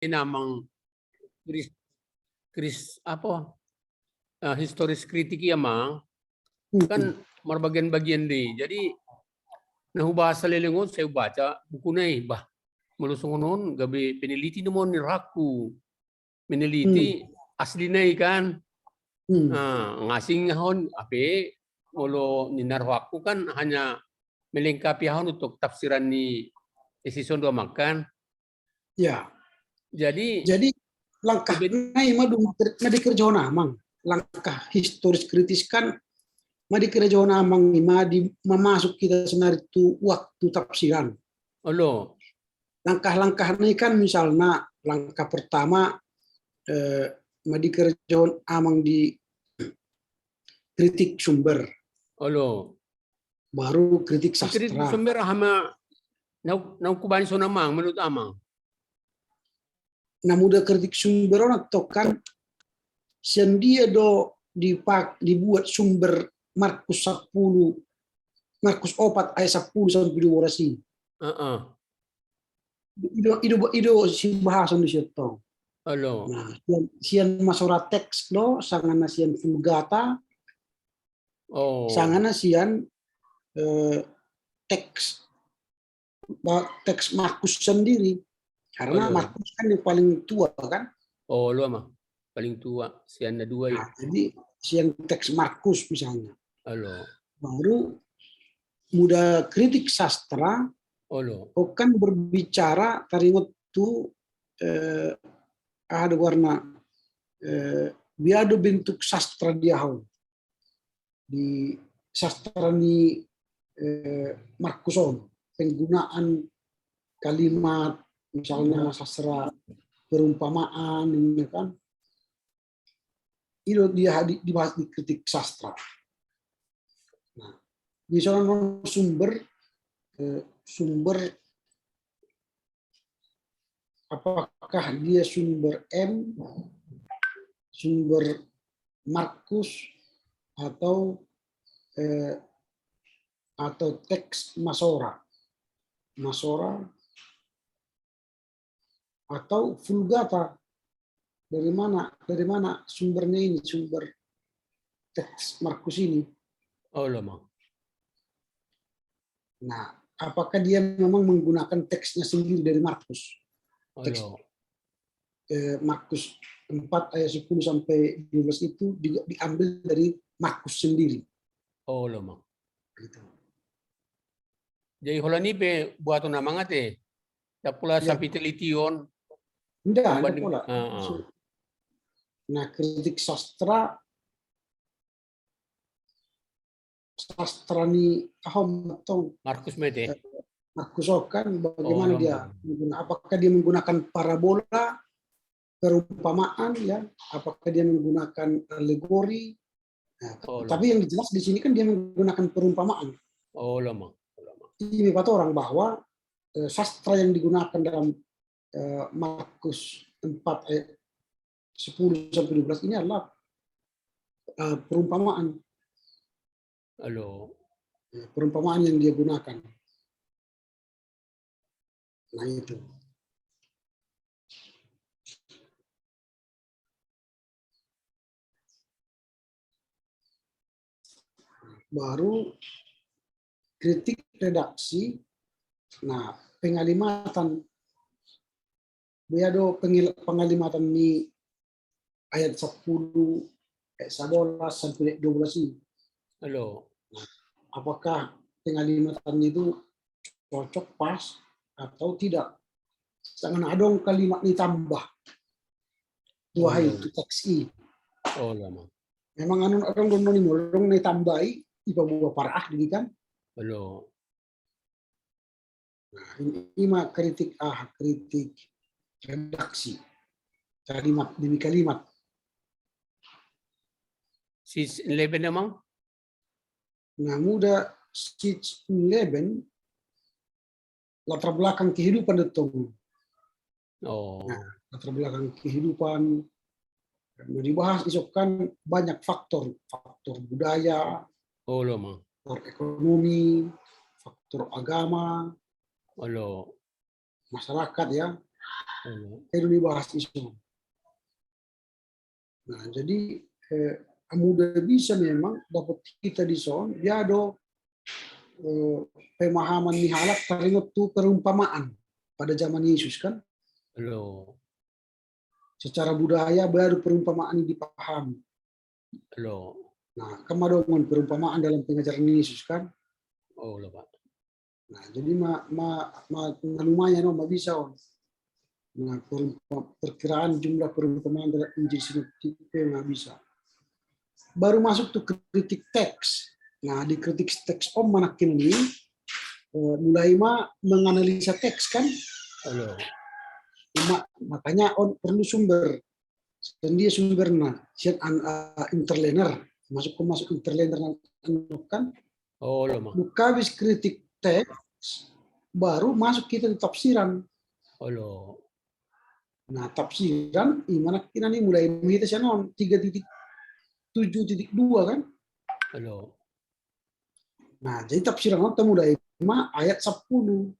namang apa historis kritik ya mang kan marbagian-bagian deh. Jadi nah bahasa lelengon saya baca buku nih bah melusung non gabi peneliti nomor ni raku meneliti asli nih kan ngasing hon ape molo ninar waktu kan hanya melengkapi hon untuk tafsiran ni esison dua makan. Ya. Jadi langkahnya madu madi kerja namang langkah historis kritis kan madi kerja namang madi memasuk kita sebenarnya itu waktu tafsiran. Olo. Langkah-langkah ini kan misalnya langkah pertama madi kerja amang di kritik sumber. Olo. Baru kritik sastra. Kritik sumber hama nau kubani so namang menurut amang. Nah muda kritik sumber orang tokan sendia dibuat sumber Markus 10 Markus 4 ayat 10 sampai 12. Ido si bahasan di situ. Halo. Nah, sian masora teks lo sangana sian vulgata. Sangana sian teks Markus sendiri. Karena Markus kan yang paling tua kan? Oh, lu mah paling tua. Sian ada dua. Nah, jadi sian teks Markus misalnya. Halo. Baru muda kritik sastra. Halo. Kan berbicara taringot tu ada warna biado bentuk sastra dia di sastra ni Markuson penggunaan kalimat misalnya sastra perumpamaan ini kan itu dia dibahas di kritik sastra. Nah, misalnya sumber apakah dia sumber M, sumber Markus atau teks Masora atau Vulgata. Dari mana sumbernya ini, sumber teks Markus ini? Oh lama. Nah, apakah dia memang menggunakan teksnya sendiri dari Markus? Teks Markus 4 ayat 10 sampai 12 itu diambil dari Markus sendiri. Oh lama. Gitu. Jadi kalau ini buat nama ngate, tak pula sampai telitian. Enggak pula. Nah, kritik sastra ni atau Markus Mete. Markus kan bagaimana dia apakah dia menggunakan parabola, perumpamaan ya, apakah dia menggunakan alegori. Nah, tapi yang jelas di sini kan dia menggunakan perumpamaan. Oh lama. Ini kata orang bahwa sastra yang digunakan dalam Markus 4 ayat 10 sampai 12 ini adalah perumpamaan. Halo. Perumpamaan yang dia gunakan. Nah itu. Baru kritik redaksi. Nah, pengalimatan. Biado pengalimatan ini ayat 10, ayat 11 sampai 12 ini. Halo. Nah, apakah pengalimatan itu cocok pas atau tidak? Jangan adong kalimat ini tambah. Wahai itu teks I. Oh lama. Memang orang noni molong nih tambahi ipa buah parah gini kan? Halo. Nah, ini mah kritik redaksi kalimat demi kalimat. Sis 11 namang? Nah, muda Stage 11 latar belakang kehidupan itu. Oh. Nah, latar belakang kehidupan dibahas isokkan banyak faktor budaya, faktor ekonomi, faktor agama, halo, masyarakat ya. Itu dibahas isu. Nah, jadi mudah bisa memang dapat kita di son, dia ada pemahaman nihalak teringat tuh perumpamaan pada zaman Yesus kan. Halo. Secara budaya baru perumpamaan ini dipahami. Halo. Nah, kemadoman perumpamaan dalam pengajaran Yesus kan. Oh, lho, Pak. Nah, jadi lumayan bisa. Nah, perkiraan jumlah perumpamaan dalam Injil sinoptik nggak bisa. Baru masuk tuh kritik teks. Nah, di kritik teks Manak ini mulai menganalisa teks kan. Halo. Makanya perlu sumber. Dan dia sumbernya interlinear. Masuk interlinear kan. Oh, lho, buka habis kritik teks, baru masuk kita di tafsiran. Halo. Nah, tafsiran, gimana kita nih mulai kita non 3.7.2 kan? Halo. Nah, jadi tafsiran kita mulai ayat 10.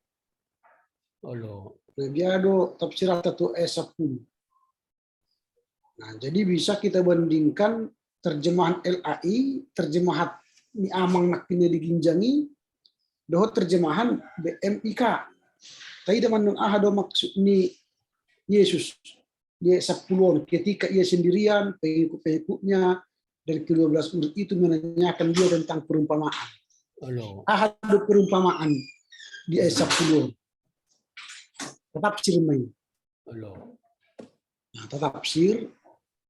Halo. Nah, dia ada tafsiran 1 ayat 10. Nah, jadi bisa kita bandingkan terjemahan LAI, terjemahan ni amang nak ini diginjangi, doh terjemahan BMIK. Tapi teman ada maksud ni Yesus dia 10 ketika ia sendirian, pengikut-pengikutnya dari ke-12 murid itu menanyakan dia tentang perumpamaan. Halo. Ada perumpamaan di ayat 10. Tetap sir main. Halo. Nah, tetap sir.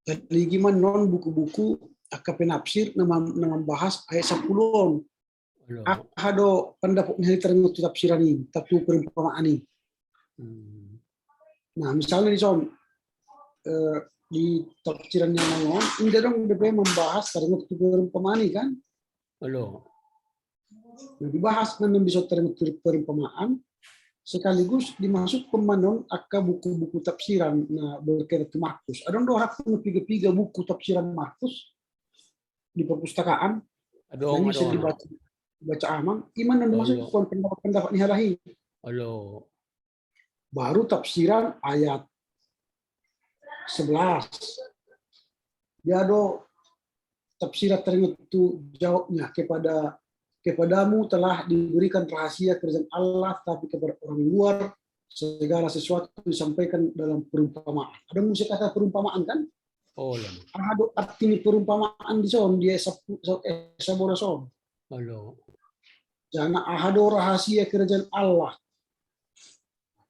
Jadi gimana non buku-buku AKP nafsir membahas ayat 10. Ada pendapat yang tertentu tafsiran ini, tapi perumpamaan ini. Nah, misalnya di son di tafsirannya Nangon, ini dong DP membahas tertentu perumpamaan ini kan? Halo. Nah, dibahas dan bisa tertentu perumpamaan sekaligus dimasuk pemanon akan buku-buku tafsiran nah berkaitan ke Markus. Ada orang tiga buku tafsiran Markus di perpustakaan. Dan bisa dibaca aman. Iman dan dimasuk pendapat nihalahi. Halo. Baru tafsiran ayat 11. Dia ada tafsiran tertentu jawabnya kepadamu telah diberikan rahasia kerajaan Allah, tapi kepada orang luar segala sesuatu disampaikan dalam perumpamaan. Ada musik kata perumpamaan kan? Oh, lama. Ada arti perumpamaan di son dia sabora son. Halo. Jangan ada rahasia kerajaan Allah.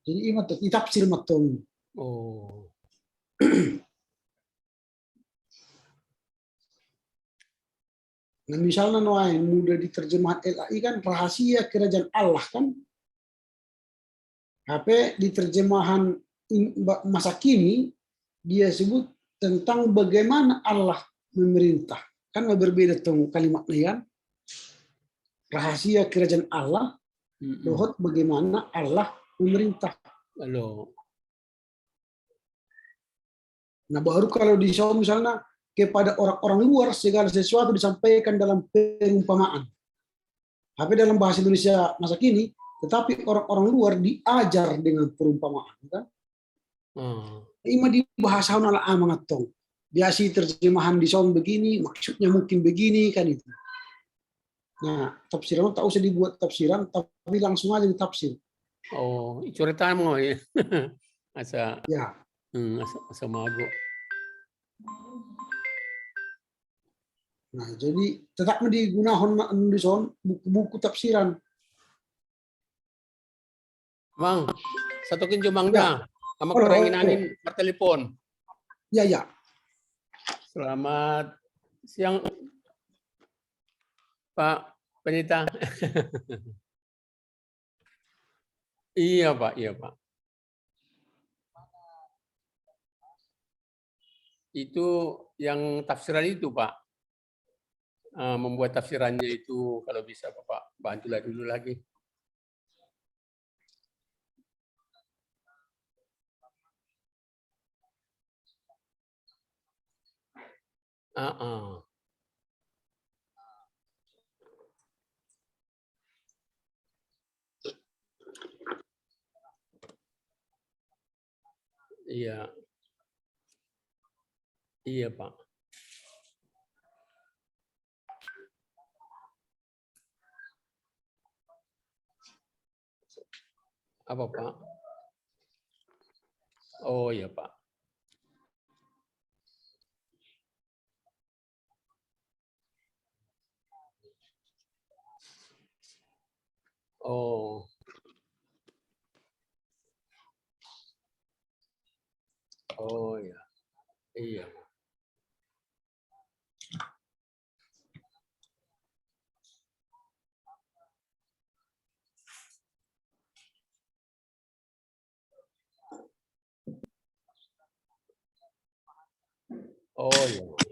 Jadi ingat tafsir matong. Oh. Nah, misalnya yang mudah diterjemahkan LAI kan rahasia kerajaan Allah kan. HP di terjemahan masa kini dia sebut tentang bagaimana Allah memerintah. Kan berbeda tuh kalimatnya kan. Rahasia kerajaan Allah, dohot bagaimana Allah memerintah. Halo. Nah, baru kalau di misalnya kepada orang-orang luar segala sesuatu disampaikan dalam perumpamaan. HP dalam bahasa Indonesia masa kini, tetapi orang-orang luar diajar dengan perumpamaan. Kan? Ima di bahasa ala amangatong. Biasa terjemahan di sound begini, maksudnya mungkin begini kan itu. Nah, tafsiran tak usah dibuat tafsiran, tapi langsung aja ditafsir. Oh, cerita mo ya. Asa. Ya. Asa mago. Nah, jadi tetap digunakan di sound buku-buku tafsiran. Bang, satukin Jumangda. Sama peranginanin per telepon. Ya, ya. Selamat siang, Pak Penita. Iya, Pak. Iya, Pak. Itu yang tafsiran itu, Pak. Membuat tafsirannya itu kalau bisa Bapak bantulah dulu lagi. Iya. Iya, Pak. Apa, Pak? Oh, iya, Pak. Oh. Oh, iya. Iya. Oh, iya.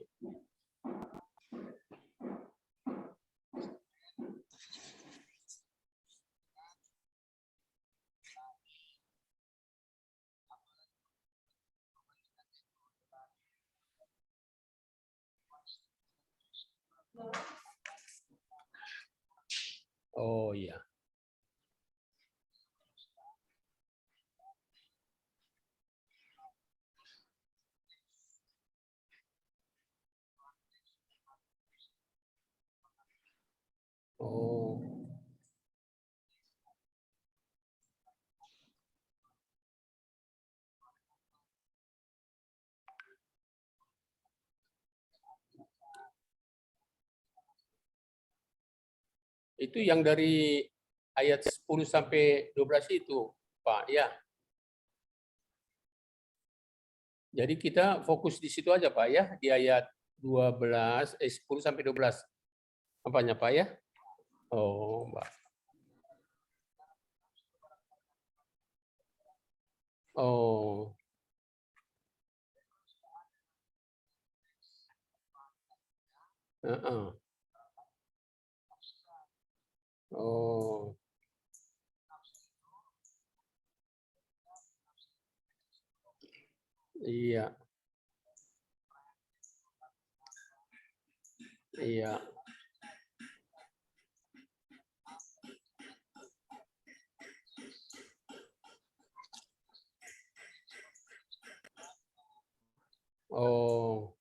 Oh, iya. Oh. Itu yang dari ayat 10 sampai 12 itu, Pak, ya. Jadi kita fokus di situ aja, Pak, ya, di ayat 10 sampai 12. Apanya, Pak, ya? Oh, Mbak. Oh. Heeh. Oh. Iya. Iya. Oh.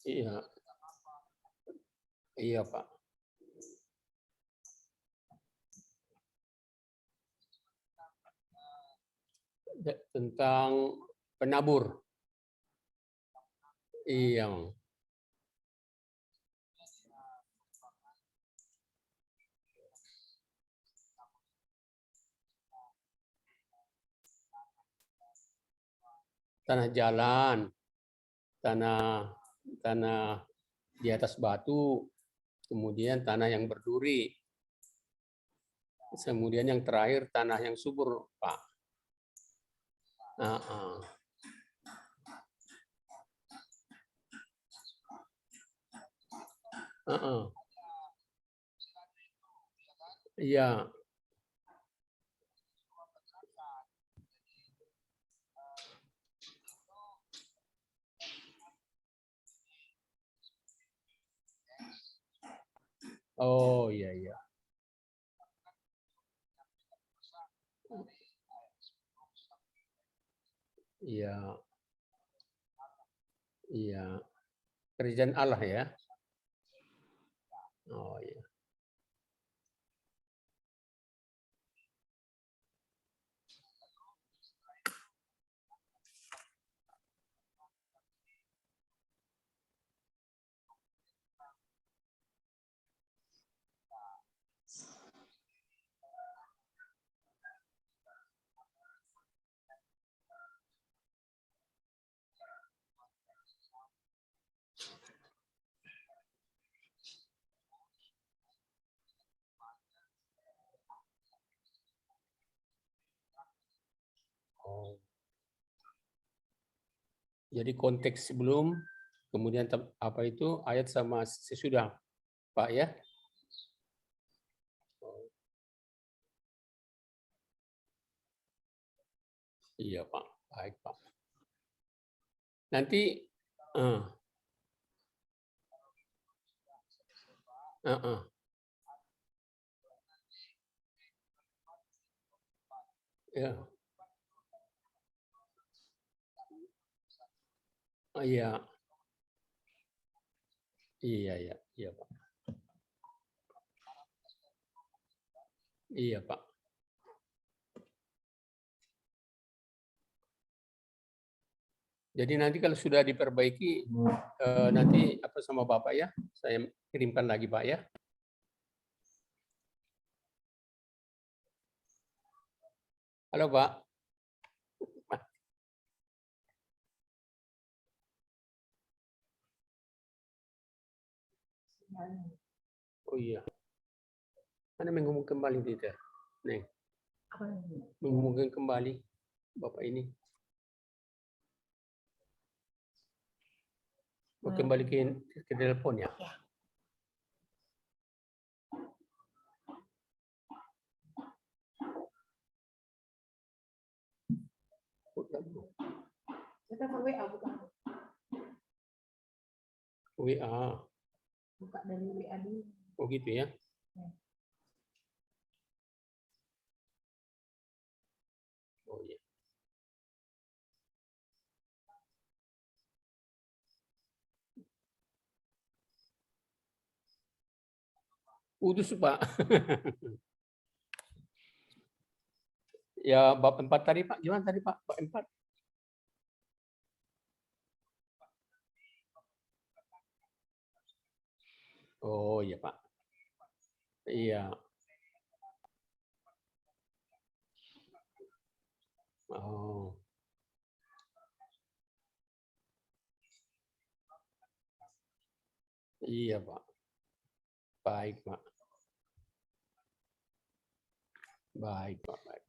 Iya. Iya, Pak. Tentang penabur. Iya. Tanah jalan, tanah tanah di atas batu, kemudian tanah yang berduri, kemudian yang terakhir tanah yang subur, Pak. Heeh. Heeh. Iya. Oh, iya, iya. Iya. Iya. Kerjaan Allah ya. Oh, iya. Oh. Jadi konteks sebelum, kemudian apa itu ayat sama sesudah, Pak ya? Oh, iya, Pak. Baik, Pak. Nanti eh, eh. Ya. Iya. Iya, Pak. Iya, Pak. Jadi nanti kalau sudah diperbaiki, nanti apa sama Bapak ya, saya kirimkan lagi Pak ya. Halo Pak. Oh iya. Mana menghubung kembali tidak? Neng. Menghubungkan kembali Bapak ini. Kembali ke telepon ya. Kita ke WA bukan? WA. Buka dari WA dulu. Oh gitu ya. Oh iya. Udus Pak. Ya bab 4 tadi Pak. Gimana tadi Pak? Bab 4. Oh iya Pak. Iya. Oh. Iya Pak. Baik Pak. Baik Pak. Baik.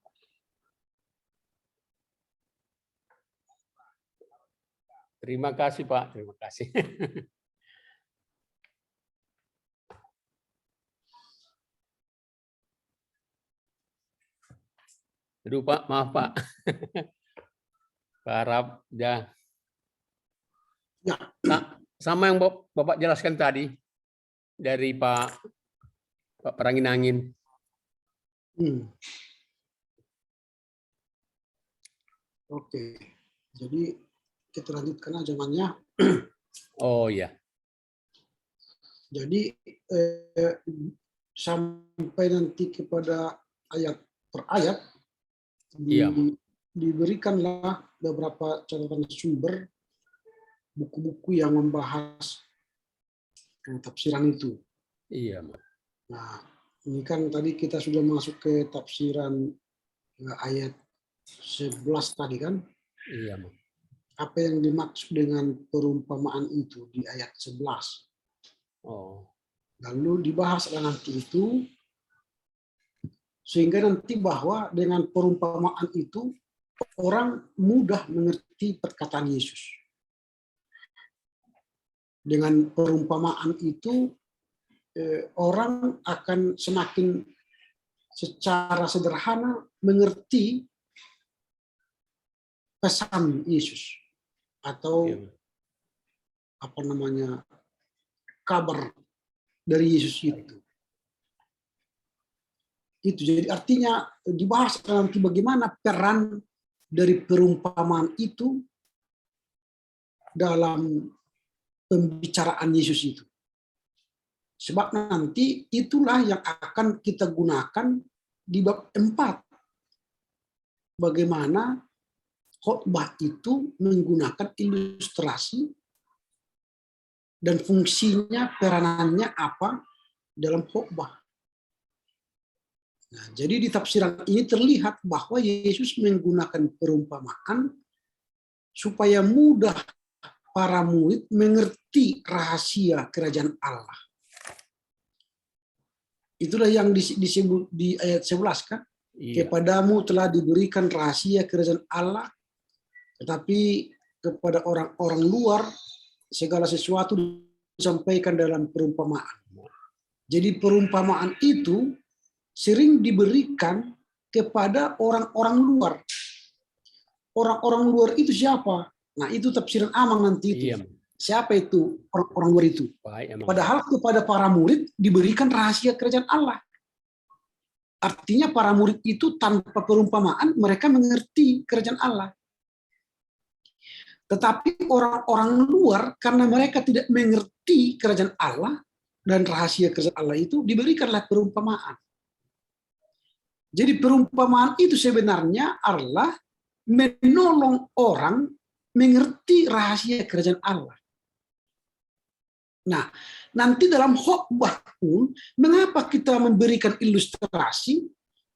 Terima kasih Pak. Terima kasih. Aduh Pak, maaf Pak. Pak Arab, ya. Ya. Sama yang Bapak jelaskan tadi dari Pak Peranginangin. Oke, jadi kita lanjutkan aja Mannya. Oh ya. Jadi sampai nanti kepada ayat per ayat diberikanlah beberapa catatan sumber buku-buku yang membahas tafsiran itu. Iya. Nah, ini kan tadi kita sudah masuk ke tafsiran ayat 11 tadi kan? Iya. Apa yang dimaksud dengan perumpamaan itu di ayat 11? Oh. Lalu dibahaslah nanti itu, sehingga nanti bahwa dengan perumpamaan itu orang mudah mengerti perkataan Yesus. Dengan perumpamaan itu orang akan semakin secara sederhana mengerti pesan Yesus atau apa namanya kabar dari Yesus itu. Itu jadi artinya dibahas nanti bagaimana peran dari perumpamaan itu dalam pembicaraan Yesus itu. Sebab nanti itulah yang akan kita gunakan di bab 4. Bagaimana khotbah itu menggunakan ilustrasi dan fungsinya, peranannya apa dalam khotbah. Nah, jadi di tafsiran ini terlihat bahwa Yesus menggunakan perumpamaan supaya mudah para murid mengerti rahasia kerajaan Allah. Itulah yang disebut di ayat 11 kan? Iya. Kepadamu telah diberikan rahasia kerajaan Allah, tetapi kepada orang-orang luar segala sesuatu disampaikan dalam perumpamaan. Jadi perumpamaan itu sering diberikan kepada orang-orang luar. Orang-orang luar itu siapa? Nah, itu tafsiran Amang nanti itu. Iya. Siapa itu orang-orang luar itu? Padahal kepada para murid diberikan rahasia kerajaan Allah. Artinya para murid itu tanpa perumpamaan mereka mengerti kerajaan Allah. Tetapi orang-orang luar karena mereka tidak mengerti kerajaan Allah dan rahasia kerajaan Allah itu diberikanlah perumpamaan. Jadi perumpamaan itu sebenarnya adalah menolong orang mengerti rahasia kerajaan Allah. Nah, nanti dalam khotbah pun, mengapa kita memberikan ilustrasi?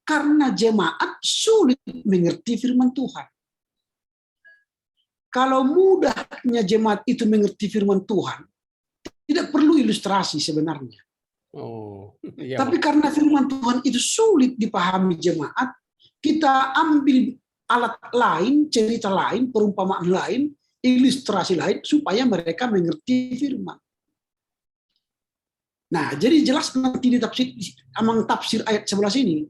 Karena jemaat sulit mengerti firman Tuhan. Kalau mudahnya jemaat itu mengerti firman Tuhan, tidak perlu ilustrasi sebenarnya. Oh, iya. Tapi karena firman Tuhan itu sulit dipahami jemaat, kita ambil alat lain, cerita lain, perumpamaan lain, ilustrasi lain, supaya mereka mengerti firman. Nah, jadi jelas nanti di tafsir ayat 11 ini,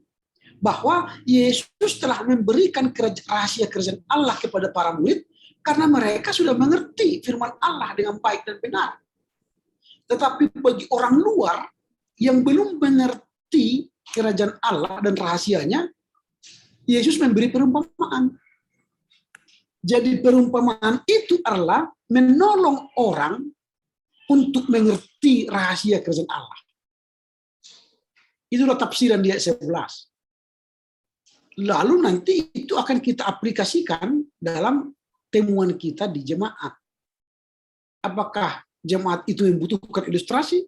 bahwa Yesus telah memberikan rahasia kerajaan Allah kepada para murid, karena mereka sudah mengerti firman Allah dengan baik dan benar. Tetapi bagi orang luar yang belum mengerti kerajaan Allah dan rahasianya, Yesus memberi perumpamaan. Jadi perumpamaan itu adalah menolong orang untuk mengerti rahasia kerajaan Allah. Itulah tafsiran di ayat 11. Lalu nanti itu akan kita aplikasikan dalam temuan kita di jemaat. Apakah jemaat itu membutuhkan ilustrasi?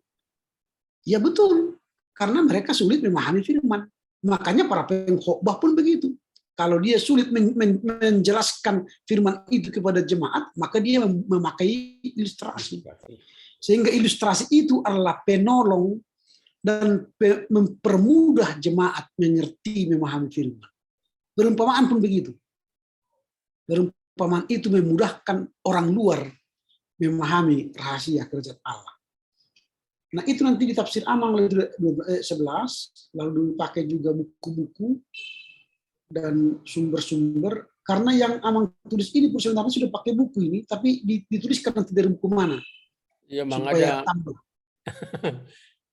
Ya betul, karena mereka sulit memahami firman. Makanya para pengkhotbah pun begitu. Kalau dia sulit menjelaskan firman itu kepada jemaat, maka dia memakai ilustrasi. Sehingga ilustrasi itu adalah penolong dan mempermudah jemaat mengerti, memahami firman. Perumpamaan pun begitu. Perumpamaan itu memudahkan orang luar memahami rahasia kerajaan Allah. Nah, itu nanti di tafsir Amang 11, lalu dipakai juga buku-buku dan sumber-sumber, karena yang Amang tulis ini sebenarnya sudah pakai buku ini, tapi dituliskan nanti dari buku mana. Iya, Mang, supaya ada. tambah.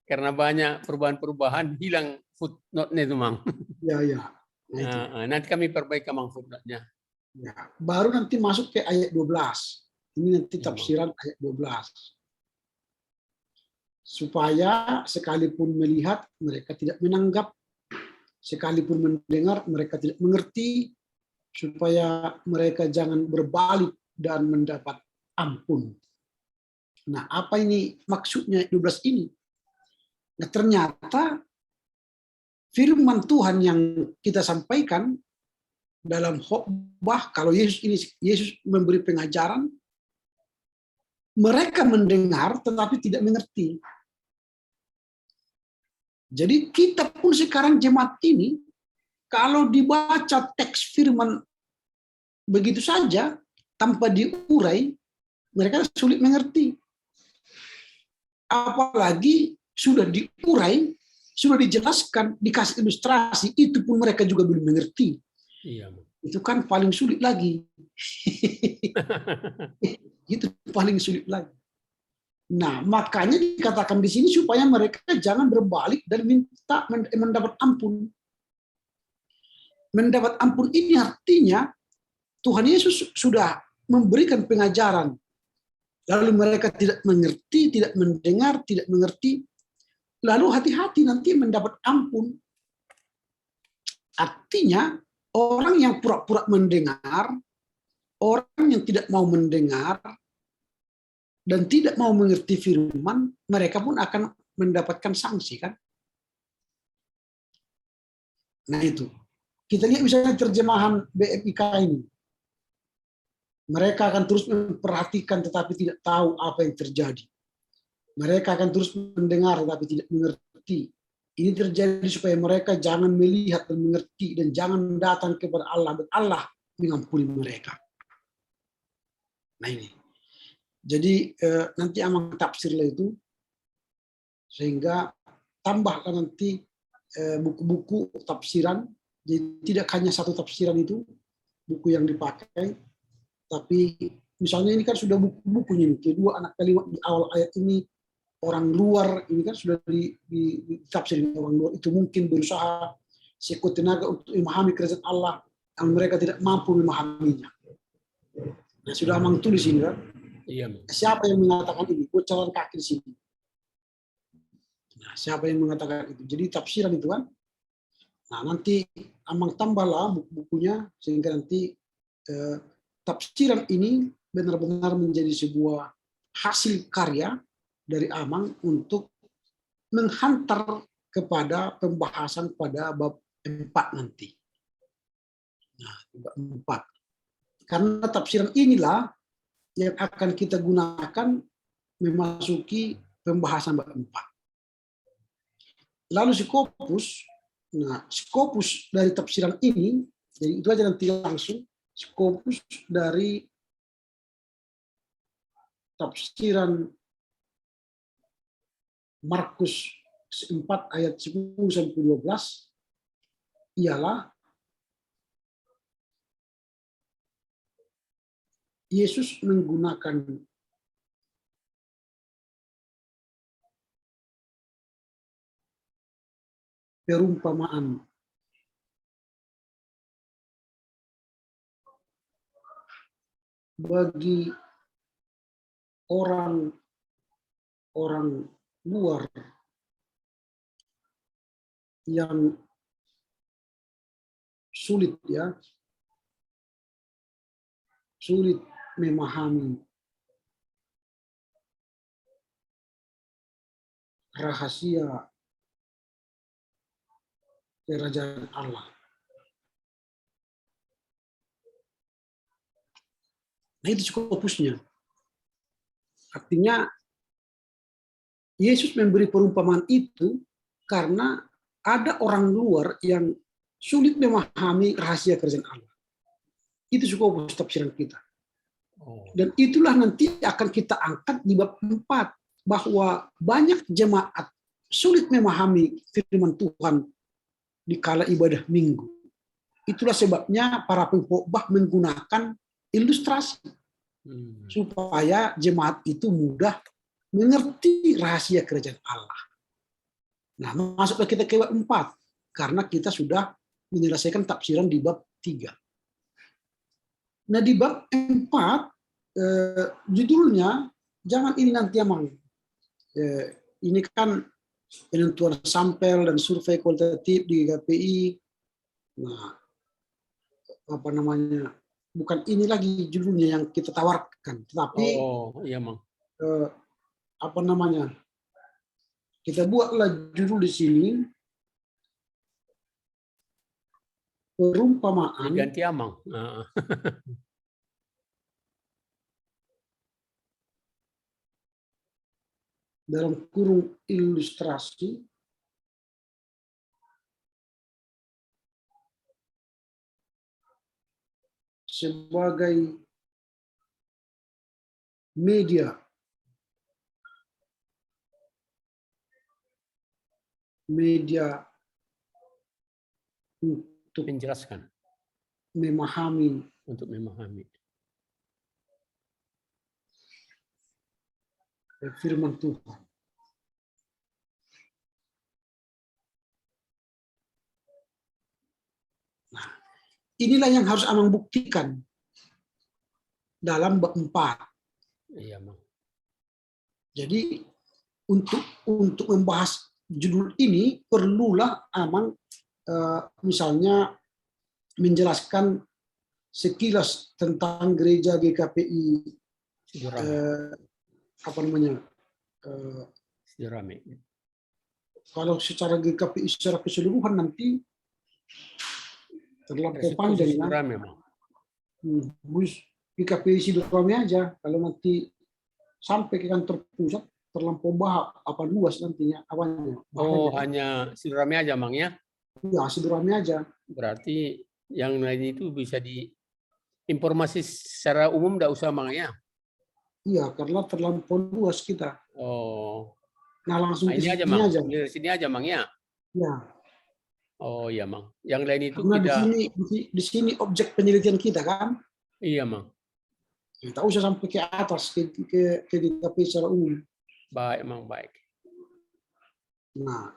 Karena banyak perubahan-perubahan, hilang footnote-nya itu, Mang. Ya, ya. Nah, itu. Nanti kami perbaiki, Mang, footnote-nya. Ya, baru nanti masuk ke ayat 12. Ini nanti tafsiran ayat 12. Supaya sekalipun melihat, mereka tidak menanggap. Sekalipun mendengar, mereka tidak mengerti. Supaya mereka jangan berbalik dan mendapat ampun. Nah, apa ini maksudnya 12 ini? Nah, ternyata firman Tuhan yang kita sampaikan dalam khotbah, kalau Yesus memberi pengajaran, mereka mendengar tetapi tidak mengerti. Jadi kita pun sekarang jemaat ini, kalau dibaca teks firman begitu saja, tanpa diurai, mereka sulit mengerti. Apalagi sudah diurai, sudah dijelaskan, dikasih ilustrasi, itu pun mereka juga belum mengerti. Iya. Itu kan paling sulit lagi. Itu paling sulit lagi. Nah, makanya dikatakan di sini supaya mereka jangan berbalik dan minta mendapat ampun. Mendapat ampun ini artinya Tuhan Yesus sudah memberikan pengajaran. Lalu mereka tidak mengerti, tidak mendengar, tidak mengerti. Lalu hati-hati nanti mendapat ampun. Artinya orang yang pura-pura mendengar, orang yang tidak mau mendengar, dan tidak mau mengerti firman, mereka pun akan mendapatkan sanksi, kan? Nah itu. Kita lihat misalnya terjemahan BMIK ini. Mereka akan terus memperhatikan tetapi tidak tahu apa yang terjadi. Mereka akan terus mendengar tetapi tidak mengerti. Ini terjadi supaya mereka jangan melihat dan mengerti dan jangan datang kepada Allah dan Allah mengampuni mereka. Nah ini. Jadi nanti Amang tafsirlah itu sehingga tambahkan nanti buku-buku tafsiran. Jadi tidak hanya satu tafsiran itu buku yang dipakai, tapi misalnya ini kan sudah buku-bukunya nih. Kedua anak kalimat di awal ayat ini orang luar ini kan sudah ditafsirin orang luar itu mungkin berusaha sekuat tenaga untuk memahami kerajaan Allah yang mereka tidak mampu memahaminya. Nah, sudah Amang tulis ini kan? Iya, Mang. Siapa yang mengatakan ini? Bocoran kaki di sini. Nah, siapa yang mengatakan itu? Jadi tafsiran itu kan. Nah, nanti Amang tambahlah buku-bukunya sehingga nanti tafsiran ini benar-benar menjadi sebuah hasil karya dari Amang untuk menghantar kepada pembahasan pada bab 4 nanti. Nah, bab 4. Karena tafsiran inilah yang akan kita gunakan memasuki pembahasan bab 4. Lalu Skopus, nah Skopus dari tafsiran ini, jadi itu aja nanti langsung Skopus dari tafsiran Markus 4 ayat 10 sampai 12 ialah Yesus menggunakan perumpamaan bagi orang luar yang sulit memahami rahasia kerajaan Allah. Nah, itu Skopusnya. Artinya Yesus memberi perumpamaan itu karena ada orang luar yang sulit memahami rahasia kerajaan Allah. Itu Skopus tafsiran kita. Dan itulah nanti akan kita angkat di bab 4, bahwa banyak jemaat sulit memahami firman Tuhan di kala ibadah minggu. Itulah sebabnya para pengkhotbah menggunakan ilustrasi supaya jemaat itu mudah mengerti rahasia kerajaan Allah. Nah, masuklah kita ke bab 4 karena kita sudah menyelesaikan tafsiran di bab 3. Nah, di bab 4 judulnya jangan ini nanti Amang. Ini kan penentuan sampel dan survei kualitatif di KPI. Nah, apa namanya? Bukan ini lagi judulnya yang kita tawarkan, tetapi iya, Mang. apa namanya? Kita buatlah judul di sini perumpamaan. Diganti Amang. Dalam kurung ilustrasi sebagai media untuk menjelaskan, memahami firman Tuhan. Nah, inilah yang harus Amang buktikan dalam bab 4. Iya, Mang. Jadi untuk membahas judul ini perlulah Amang misalnya menjelaskan sekilas tentang gereja GKPI apa namanya Sidrame. Kalau secara GKPI secara keseluruhan nanti terlampau panjang ya. GKPI Sidrame aja kalau nanti sampai ke kantor pusat terlampau apa luas nantinya apanya. Hanya Sidrame aja, Mang ya? Ya, Sidrame aja. Berarti yang lain itu bisa informasi secara umum enggak usah, Mang ya? Iya, karena terlampau luas kita. Nah, langsung ini aja, Mang. Di sini aja, Mang ya? Ya. Oh iya, Mang. Yang lain itu karena kita di sini objek penelitian kita kan? Iya, Mang. Kita usah sampai ke atas ke GKPI secara umum. Baik, Mang, baik. Nah,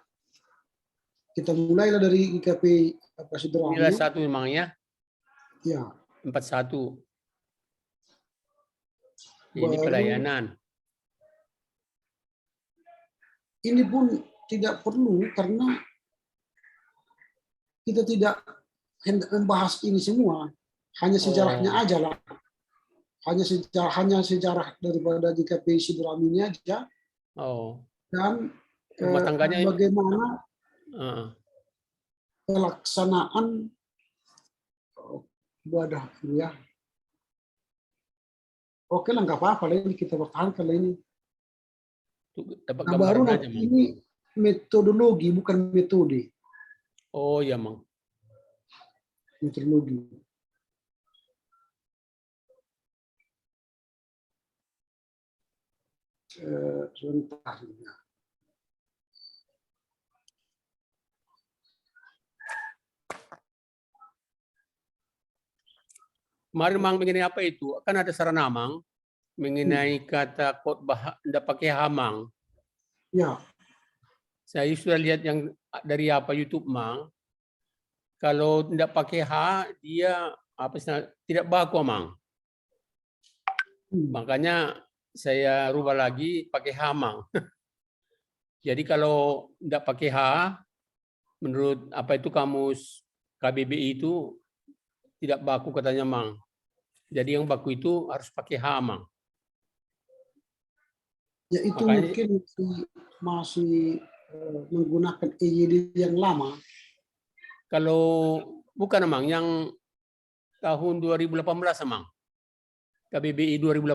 kita mulailah dari IKP Sidrami. Inilah satu memang ya. Ya. 41. Ini Baru pelayanan. ini pun tidak perlu karena kita tidak hendak membahas ini semua, hanya sejarahnya aja lah. Hanya sejarah daripada GKP Sidrami ini aja. Dan rumah tangganya bagaimana pelaksanaan ibadah ya. Oke lah, nggak apa-apa lah ini kita pertahankan lah ini. Nah, baru aja, ini metodologi bukan metode. Oh ya, Mang. Metodologi. Sebentar. Kemarin Mang mengenai apa itu? Kan ada sarana Mang mengenai kata khotbah tidak pakai hamang. Ya. Saya sudah lihat yang dari YouTube Mang. Kalau tidak pakai H dia tidak baku Mang. Makanya saya rubah lagi pakai hamang. Jadi kalau tidak pakai H, menurut apa itu kamus KBBI itu tidak baku katanya Mang. Jadi yang baku itu harus pakai H Mang. Ya itu makanya, mungkin masih menggunakan EYD yang lama. Kalau bukan Mang, yang tahun 2018 Mang. KBBI 2018.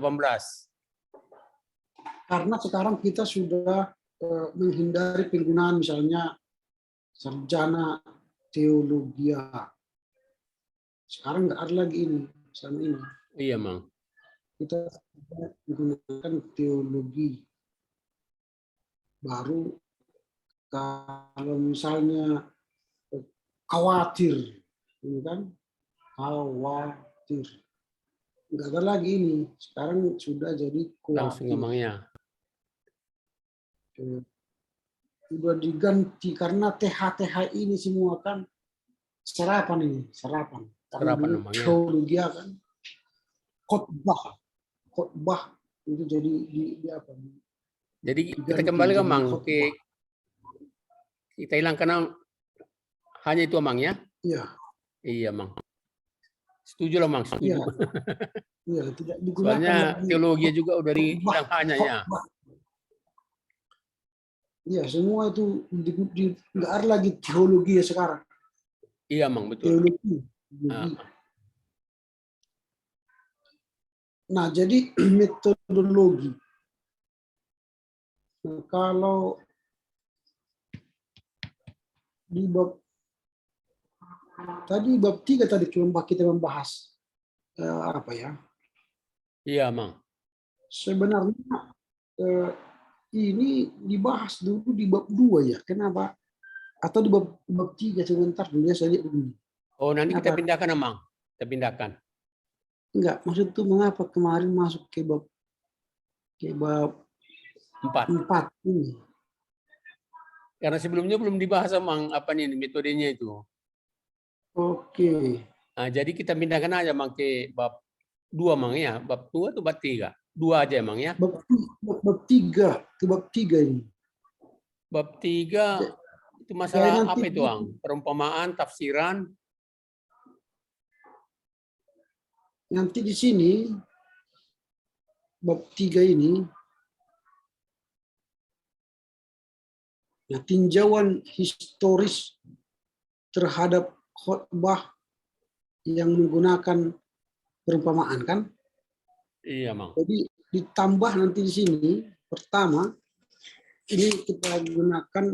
Karena sekarang kita sudah menghindari penggunaan misalnya sarjana teologi. Sekarang nggak ada lagi ini, sama ini. Iya, Mang. Kita menggunakan teologi. Baru kalau misalnya khawatir, ini kan khawatir. Nggak ada lagi ini. Sekarang sudah jadi khawatir. Langsung ngomongnya. Sudah diganti karena TH ini semua kan serapan ini, serapan. Serapan namanya. Teologi kan khotbah itu jadi di apa? Jadi kita kembali ke Mang. Oke. Kita hilangkan hanya itu Mang ya? Iya. Iya Mang. Setuju lah Mang, setuju. Iya, tidak digunakan. Soalnya teologi juga udah hilang hanya ya. Iya, semua itu nggak ada lagi teologi ya sekarang. Iya Mang, betul. Teologi. Nah, jadi metodologi. Nah, kalau di bab 3 tadi kita membahas apa ya? Iya, Mang. Sebenarnya ini dibahas dulu di bab 2 ya. Kenapa? Atau di bab 3 sebentar dulu ya, saya lihat dulu. Oh, nanti kita pindahkan, Mang. Kita pindahkan. Enggak, maksud itu mengapa kemarin masuk ke bab 4 ini? Karena sebelumnya belum dibahas Mang apa nih metodenya itu. Oke. Nah, jadi kita pindahkan aja Mang ke bab 2 Mang ya. Bab 2 atau bab 3? 2 aja Mang ya. Bab 3 ke bab 3 ini. Bab 3 itu masalah apa itu, Mang? Perumpamaan, tafsiran. Nanti di sini bab 3 ini tinjauan historis terhadap khotbah yang menggunakan perumpamaan kan? Iya, Mang. Jadi ditambah nanti di sini pertama ini kita gunakan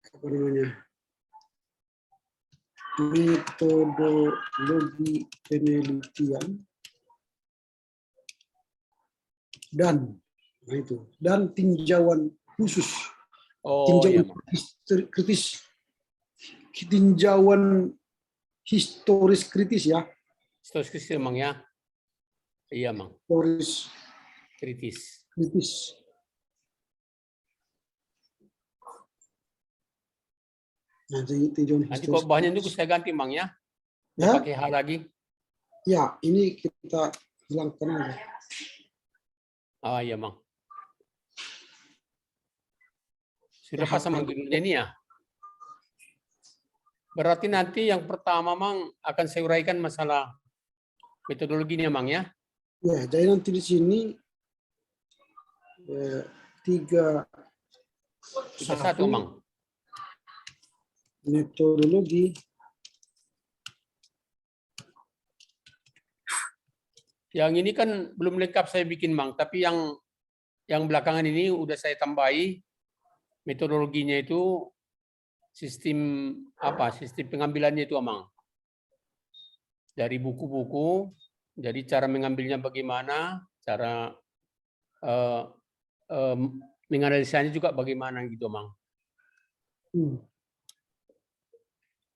apa namanya? Metodologi penelitian dan tinjauan khusus. Tinjauan kritis. Tinjauan historis kritis ya. Historis kritis Mang ya. Iya, Mang. Historis kritis. Nah, tinjauan Nanti historis. kok bahannya itu saya ganti, Mang ya. Ya, Pakai H lagi. ya, ini kita hilangkan aja. Ah iya, Mang. Sudah Ya, pasang Mang judulnya ini ya. Berarti nanti yang pertama, Mang, akan saya uraikan masalah metodologinya, Mang ya. Ya, jadi nanti di sini 3 Satu, Mang. metodologi. Yang ini kan belum lengkap saya bikin, Mang, tapi yang belakangan ini udah saya tambahi metodologinya itu sistem apa? Sistem pengambilannya itu, Mang. Dari buku-buku, jadi cara mengambilnya bagaimana, cara menganalisanya juga bagaimana gitu, Mang.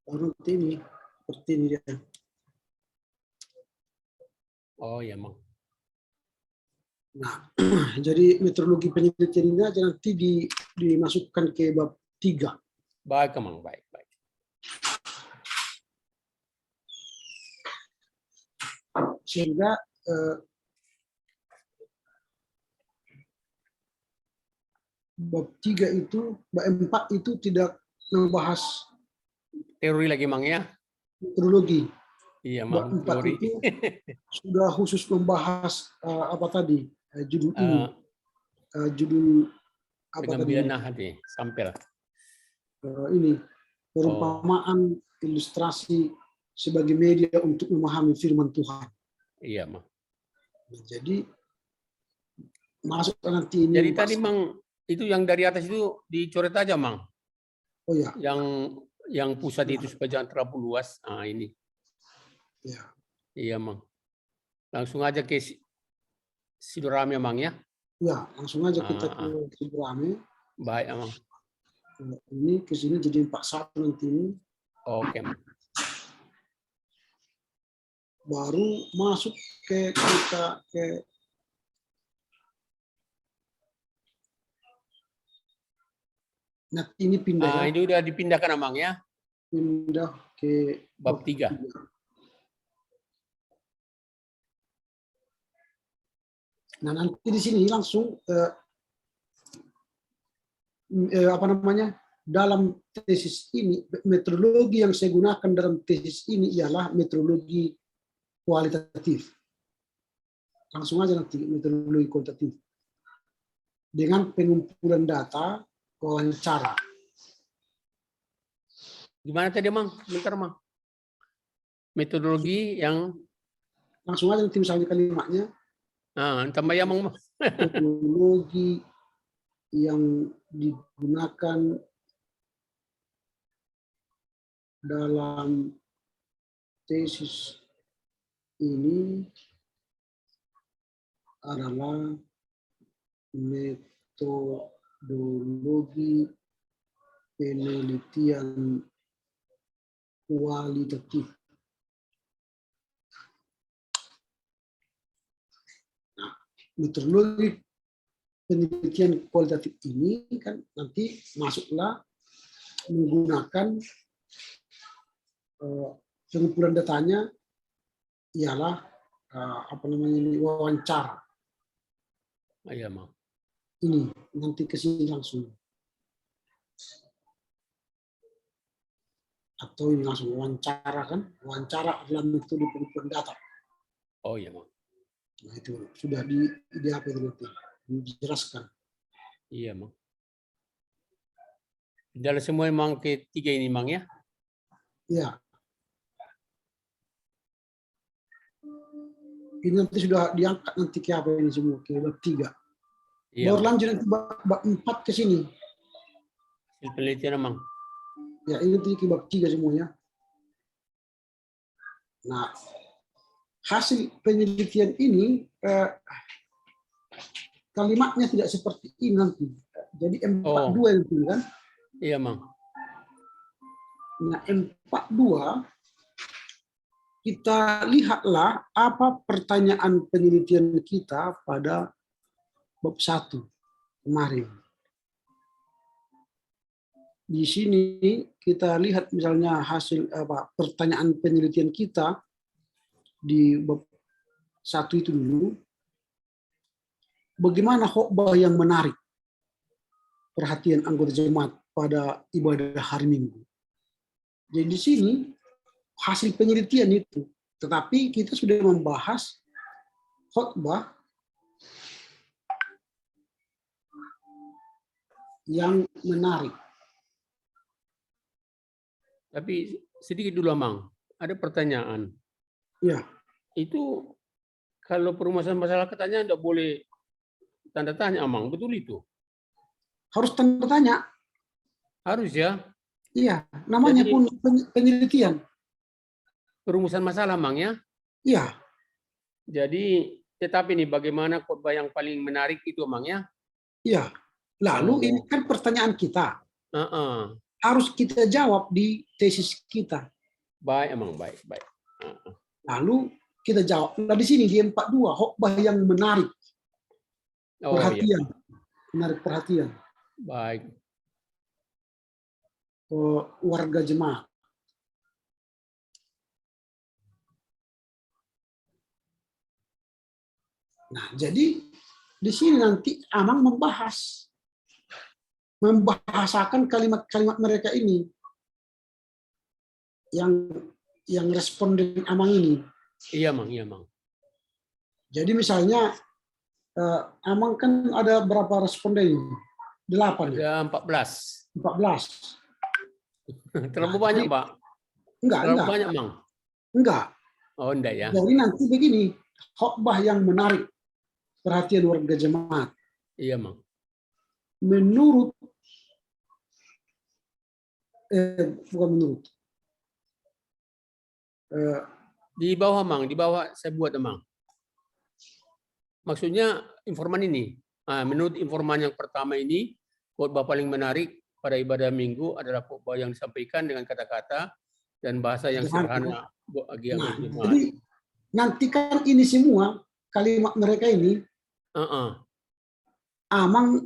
Baru ini seperti ini dia. Oh ya, Mang. Nah, jadi metodologi penelitian ini aja nanti dimasukkan ke bab 3. Baik, Mang, baik. Sehingga bab 3 itu, bab 4 itu tidak membahas Teori lagi, Mang ya. metodologi. Iya, Bab Mang, 4 teori. itu sudah khusus membahas apa tadi? Judul ini. Judul apa Pengambilan tadi? hati, sampel. Ini perumpamaan ilustrasi sebagai media untuk memahami firman Tuhan. Iya, Mang. Jadi masuk nanti ini. Jadi tadi, Mang, itu yang dari atas itu dicoret aja, Mang. Oh ya. Yang pusat itu supaya jangan terlalu luas. Ah, ini. Ya. Iya, Mang. Langsung aja ke Sidorame, Mang ya. Ya, langsung aja kita ke Sidorame. Baik, Mang. Ini ke sini jadi 41 nanti ini. Oke, Mang. Baru masuk kita ke nah ini pindah ya. Ini udah dipindahkan, Mang ya. Pindah ke bab 3. Nah, nanti di sini langsung apa namanya? Dalam tesis ini, metodologi yang saya gunakan dalam tesis ini ialah metodologi kualitatif. Langsung aja nanti metodologi kualitatif. Dengan pengumpulan data, wawancara. Gimana tadi, Mang? Bentar, Mang. Metodologi yang langsung aja nanti misalnya kalimatnya. Tambah ya, Mang. Metodologi yang digunakan dalam tesis ini adalah metodologi penelitian kualitatif. Nah, metodologi penelitian kualitatif ini kan nanti masuklah menggunakan pengumpulan datanya ialah apa namanya ini wawancara. Iya, Mang. Ini nanti ke sini langsung. Atau ini langsung wawancara kan? Wawancara adalah metode pengumpulan data. Oh iya, Mang. Nah, itu sudah di apa itu dijelaskan. Iya, Mang. Dalam semua Mang ketiga ini, Mang ya? Iya. Ini nanti sudah diangkat nanti ke apa ini semua ke bab 3. Iya, baru lanjut nanti bab 4 ke sini. Penelitian, Mang. Ya, ini nanti ke bab 3 semuanya. Nah, hasil penelitian ini kalimatnya tidak seperti ini nanti. Jadi M42 itu kan. Iya, Mang. Nah, M42 kita lihatlah apa pertanyaan penelitian kita pada bab 1 kemarin. di sini kita lihat misalnya hasil pertanyaan penelitian kita di bab 1 itu dulu, bagaimana khotbah yang menarik perhatian anggota jemaat pada ibadah hari Minggu. Jadi di sini hasil penelitian itu, tetapi kita sudah membahas khotbah yang menarik. Tapi sedikit dulu, Amang. Ada pertanyaan. Ya, Itu kalau perumusan masalah katanya tidak boleh tanda tanya, Amang. Betul itu? harus tanda tanya. Harus ya. Iya, namanya Jadi pun penelitian. perumusan masalah, Amang ya. Iya, Jadi tetapi nih bagaimana khotbah yang paling menarik itu, Amang ya? iya. Lalu ini Oh. kan pertanyaan kita. Heeh. Harus kita jawab di tesis kita. Baik, Amang, baik. Lalu kita jawab. Nah di sini di 42 khotbah yang menarik Oh perhatian, iya. menarik perhatian Baik. warga jemaat. Nah, jadi di sini nanti Amang membahasakan kalimat-kalimat mereka ini yang responden Amang ini. Iya, Mang, iya, Mang. Jadi misalnya Amang kan ada berapa responden? 8 ya? Ada 14. 14. Terlalu Nah, banyak, jadi, Pak. enggak. Terlalu banyak, Mang. Enggak. Oh, enggak ya. Jadi nanti begini, khotbah yang menarik perhatian warga jemaat. Iya, Mang. Menurut bukan menurut. Di bawah, Mang, di bawah saya buat, Mang. Maksudnya informan ini. Nah, menurut informan yang pertama ini, khotbah paling menarik pada ibadah Minggu adalah khotbah yang disampaikan dengan kata-kata dan bahasa yang sederhana bagi Nah, anggota jemaat. jadi nanti kan ini semua kalimat mereka ini Amang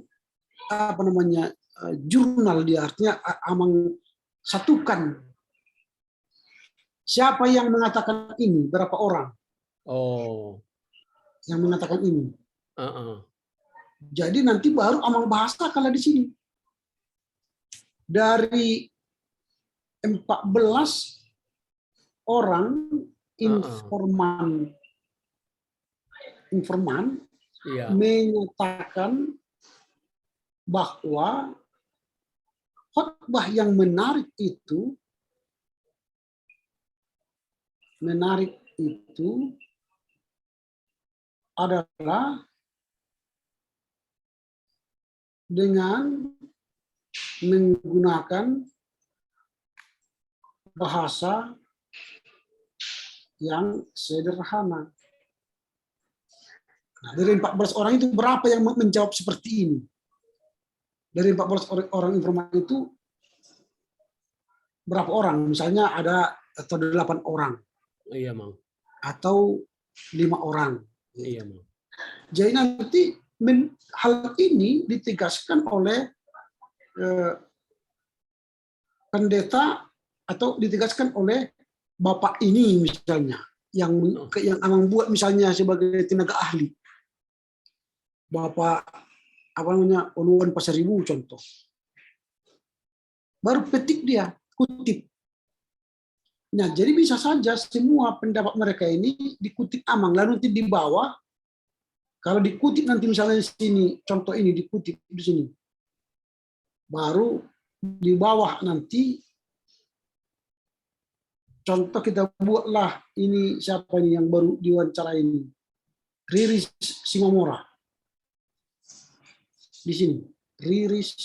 jurnal dia, artinya Amang satukan siapa yang mengatakan ini, berapa orang yang mengatakan ini. Jadi nanti baru Amang bahasa kalau di sini dari 14 orang informan menyatakan bahwa khotbah yang menarik itu adalah dengan menggunakan bahasa yang sederhana. Nah, dari 14 orang itu berapa yang menjawab seperti ini? Dari 14 orang informan itu berapa orang? Misalnya ada atau 8 orang. Iya, Mang. Atau 5 orang. Iya, Mang. Jadi nanti hal ini ditegaskan oleh pendeta atau ditegaskan oleh bapak ini misalnya yang Amang buat misalnya sebagai tenaga ahli. Bapak Uluan Pasaribu contoh. Baru petik dia, kutip. Nah, jadi bisa saja semua pendapat mereka ini dikutip Amang, lalu nanti di bawah, kalau dikutip nanti misalnya di sini, contoh ini dikutip di sini. Baru di bawah nanti, contoh kita buatlah ini siapa ini yang baru diwawancara ini. Riris Simamora. Di sini, Riris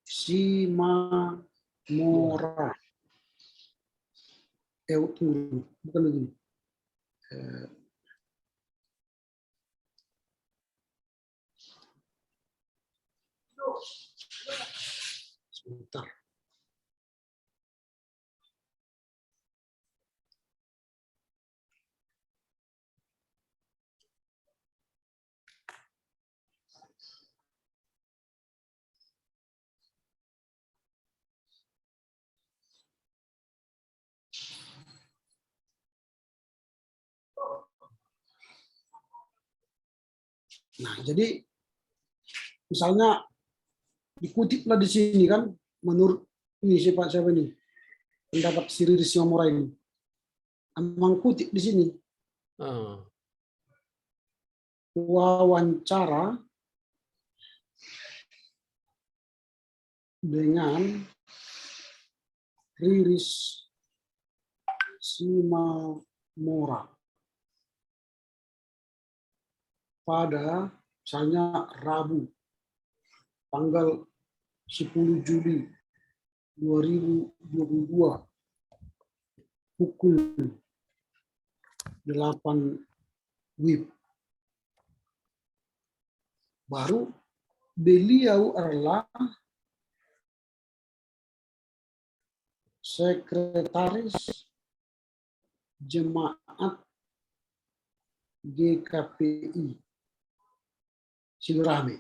Simamora. Tunggu, bukan begini. Sebentar. Nah, jadi misalnya dikutiplah di sini kan, menurut ini siapa ini, pendapat si Riri Siomora ini, Amang kutip di sini, Ah, wawancara dengan Riris Simamora pada misalnya Rabu tanggal 10 Juli 2022 pukul 8 WIB. Baru beliau adalah sekretaris jemaat GKPI Sidrame.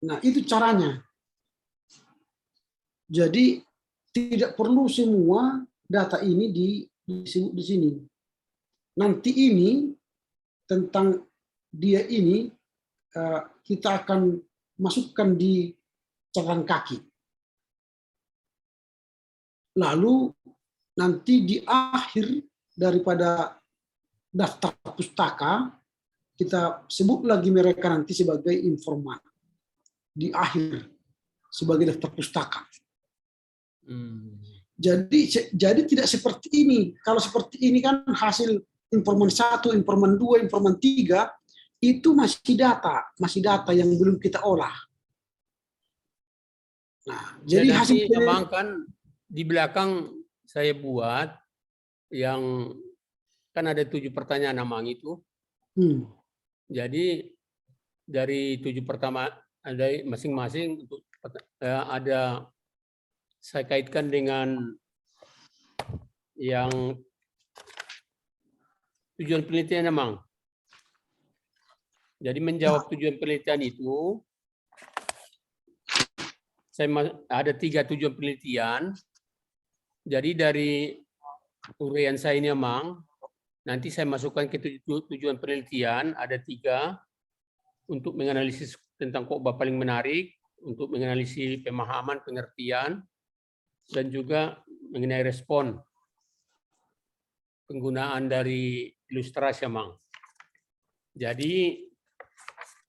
Nah, itu caranya. Jadi tidak perlu semua data ini disebut di sini. Nanti ini tentang dia ini kita akan masukkan di catatan kaki. Lalu nanti di akhir daripada daftar pustaka kita sebut lagi mereka nanti sebagai informan. Di akhir sebagai daftar pustaka. Jadi tidak seperti ini. Kalau seperti ini kan hasil informan 1, informan 2, informan 3 itu masih data yang belum kita olah. Nah, jadi hasil Abang kan di belakang saya buat yang kan ada 7 pertanyaan Amang itu. Jadi dari 7 pertama ada masing-masing untuk ada saya kaitkan dengan yang tujuan penelitian Amang. Jadi menjawab tujuan penelitian itu saya ada 3 tujuan penelitian. Jadi dari uraian saya ini Amang, nanti saya masukkan ke tujuan penelitian ada 3 untuk menganalisis tentang khotbah paling menarik, untuk menganalisis pemahaman, pengertian, dan juga mengenai respon penggunaan dari ilustrasi Amang. Jadi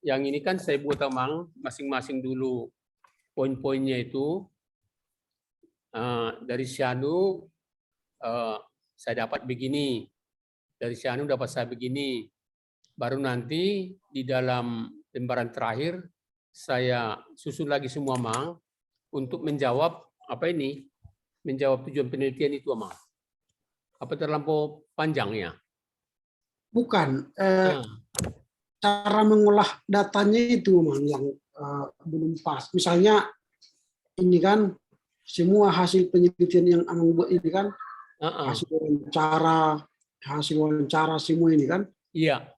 yang ini kan saya buat Amang masing-masing dulu poin-poinnya itu. Dari Syanu saya dapat begini, dari Syanu dapat saya begini. Baru nanti di dalam lembaran terakhir saya susun lagi semua Mang untuk menjawab apa ini, menjawab tujuan penelitian itu Mang. Apa terlampau panjang ya? Bukan. Cara mengolah datanya itu Mang yang belum pas. Misalnya ini kan semua hasil penelitian yang Amang buat ini kan hasil wawancara semua ini kan. Iya.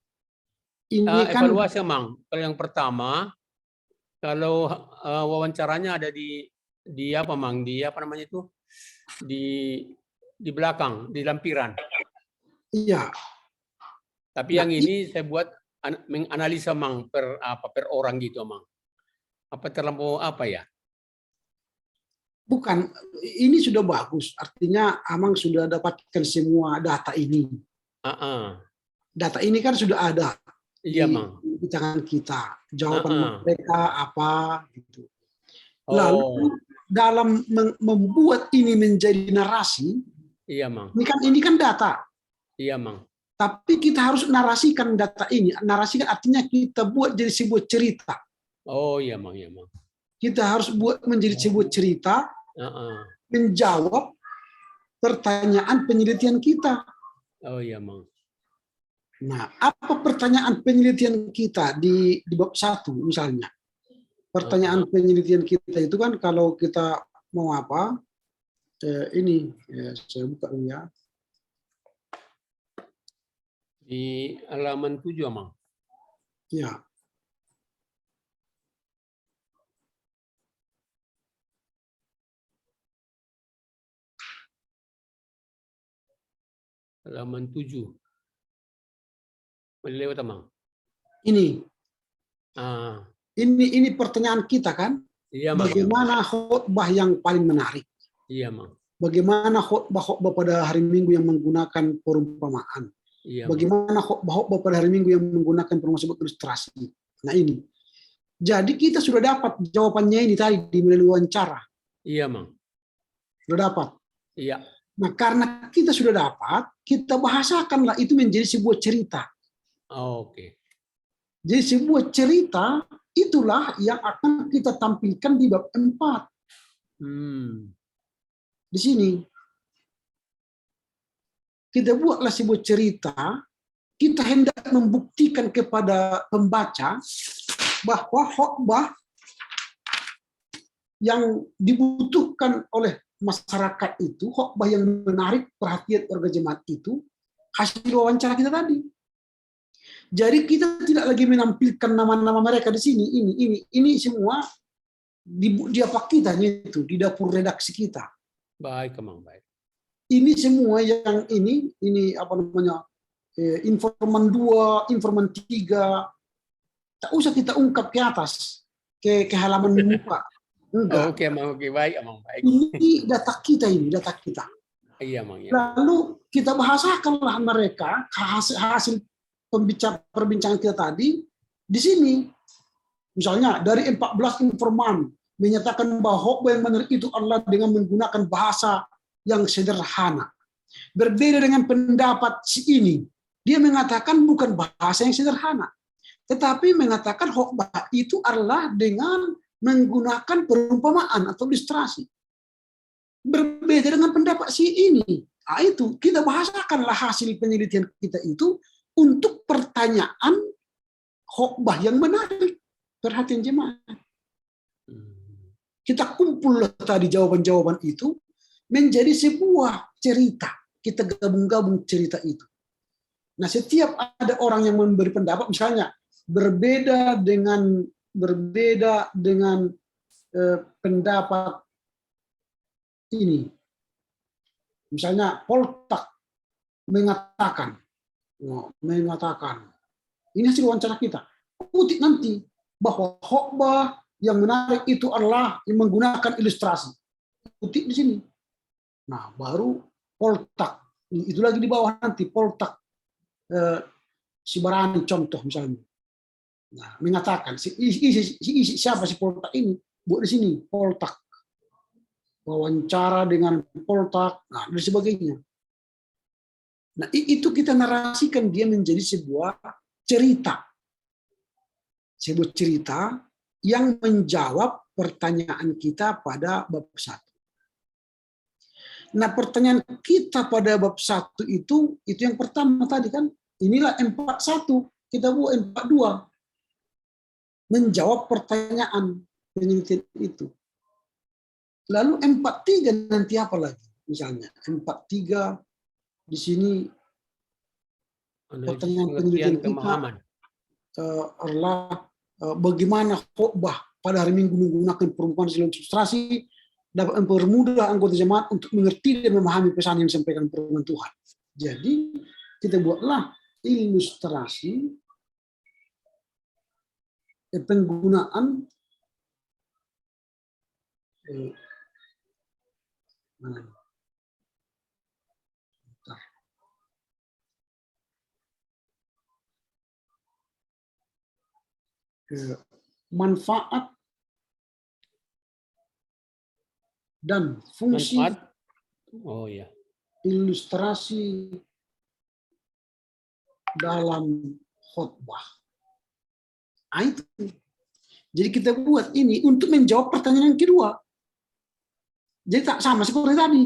Ini kan evaluasi Mang. Kalau yang pertama, kalau wawancaranya ada di apa Mang? Di apa namanya itu? Di belakang, di lampiran. Iya. Tapi yang ini saya buat menganalisa Mang per orang gitu Mang. Apa terlampau apa ya? Bukan, ini sudah bagus. Artinya Amang sudah dapatkan semua data ini. Data ini kan sudah ada Iya, Mang. di tangan kita. Jawaban mereka apa gitu. Lalu dalam membuat ini menjadi narasi, iya, Mang. Ini kan data. Iya, Mang. Tapi kita harus narasikan data ini. Narasikan artinya kita buat jadi sebuah cerita. Oh, iya, Mang, iya, Mang. Kita harus buat menjadi sebuah cerita, menjawab pertanyaan penelitian kita. Oh, iya, Mang. Nah, apa pertanyaan penelitian kita di bab 1 misalnya? Pertanyaan penelitian kita itu kan kalau kita mau apa? Ini saya buka dulu ya. Di halaman 7, Mang. Ya. Halaman 7. Lewat Mang. Ini Ah, ini pertanyaan kita kan? iya Mang. Bagaimana khotbah yang paling menarik? Iya Mang. Bagaimana khotbah pada hari Minggu yang menggunakan perumpamaan? Iya Mang. Bagaimana khotbah pada hari Minggu yang menggunakan perumpamaan ilustrasi? Nah ini. Jadi kita sudah dapat jawabannya ini tadi di melalui wawancara. Iya Mang. Sudah dapat. Iya. Nah karena kita sudah dapat, kita bahasakanlah itu menjadi sebuah cerita. Oke. Jadi sebuah cerita itulah yang akan kita tampilkan di bab 4. Di sini. Kita buatlah sebuah cerita, kita hendak membuktikan kepada pembaca bahwa khotbah yang dibutuhkan oleh masyarakat itu, khotbah yang menarik perhatian warga jemaat itu, hasil wawancara kita tadi. Jadi kita tidak lagi menampilkan nama-nama mereka di sini, ini semua di apa kita itu, di dapur redaksi kita. Baik, Mang, baik. Ini semua yang ini apa namanya, informan 2, informan 3, tak usah kita ungkap ke atas, ke halaman muka. Enggak. Oke, Mang, oke, baik, Mang, baik. Ini data kita ini, data kita. Iya, Mang. Ya. Lalu kita bahasakanlah mereka hasil perbincangan kita tadi di sini. Misalnya dari 14 informan menyatakan bahwa khotbah yang benar itu adalah dengan menggunakan bahasa yang sederhana. Berbeda dengan pendapat si ini. Dia mengatakan bukan bahasa yang sederhana, tetapi mengatakan khotbah itu adalah dengan menggunakan perumpamaan atau ilustrasi. Berbeda dengan pendapat si ini. Nah, itu kita bahasakanlah hasil penelitian kita itu untuk pertanyaan khotbah yang menarik perhatian jemaat. Kita kumpul tadi jawaban-jawaban itu menjadi sebuah cerita. Kita gabung-gabung cerita itu. Nah, setiap ada orang yang memberi pendapat, misalnya berbeda dengan pendapat ini. Misalnya Poltak mengatakan, ini hasil wawancara kita. Kutip nanti bahwa khotbah yang menarik itu adalah yang menggunakan ilustrasi. Kutip di sini. Nah, baru Poltak. Itu lagi di bawah nanti Poltak Sibarani contoh misalnya. Nah, mengatakan siapa si Poltak ini? Buat di sini Poltak. Wawancara dengan Poltak, nah, dan sebagainya. Nah, itu kita narasikan dia menjadi sebuah cerita. Sebuah cerita yang menjawab pertanyaan kita pada bab 1. Nah, pertanyaan kita pada bab 1 itu yang pertama tadi kan, inilah 41, kita buat 42. Menjawab pertanyaan penelitian itu. Lalu 43 nanti apa lagi? Misalnya 43 di sini pertanyaan penelitian kita adalah bagaimana khotbah pada hari Minggu menggunakan perumpamaan ilustrasi dapat mempermudah anggota jemaat untuk mengerti dan memahami pesan yang disampaikan firman Tuhan. Jadi kita buatlah ilustrasi penggunaan manfaat dan fungsi ilustrasi dalam khotbah. Itu. Jadi kita buat ini untuk menjawab pertanyaan yang kedua. Jadi tak sama seperti tadi.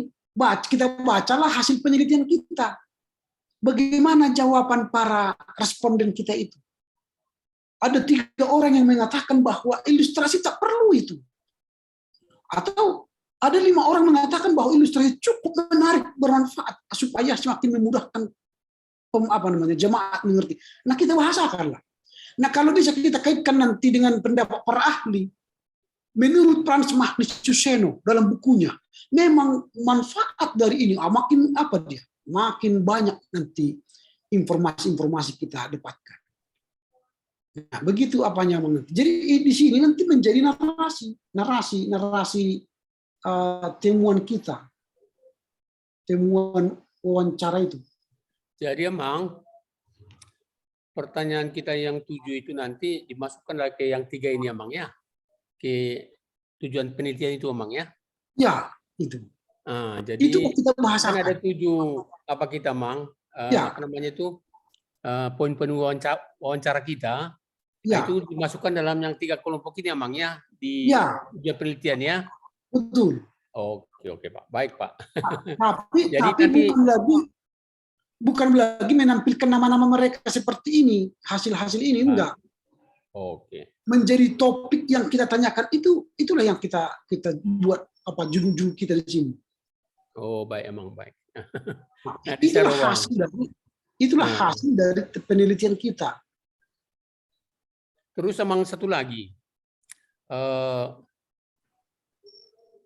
Kita bacalah hasil penelitian kita. Bagaimana jawaban para responden kita itu? Ada 3 orang yang mengatakan bahwa ilustrasi tak perlu itu. Atau ada 5 orang mengatakan bahwa ilustrasi cukup menarik, bermanfaat supaya semakin memudahkan jemaat mengerti. Nah, kita bahasakanlah. Nah, kalau bisa kita kaitkan nanti dengan pendapat para ahli, menurut Frans Magnus Seno dalam bukunya, memang manfaat dari ini makin banyak nanti informasi-informasi kita dapatkan. Nah, begitu apanya mengerti. Jadi di sini nanti menjadi narasi temuan kita, temuan wawancara itu. Jadi emang pertanyaan kita yang 7 itu nanti dimasukkan lagi ke yang 3 ini emang ya, ke tujuan penelitian itu emang ya. Ya, itu. Nah, jadi Itu kita kan bahasakan. ada 7 apa kita mang Ya. apa namanya itu poin-poin wawancara kita. Ya. Itu dimasukkan dalam yang 3 kelompok ini emang ya di Ya. tujuan penelitian ya. Betul. Oke Pak, baik Pak. Tapi Jadi tapi nanti bukan lagi menampilkan nama-nama mereka seperti ini, hasil-hasil ini enggak. Oke. Menjadi topik yang kita tanyakan itulah yang kita buat apa judul-judul kita di sini. Oh, baik emang baik. Nah, itulah hasil dari penelitian kita. Terus emang satu lagi.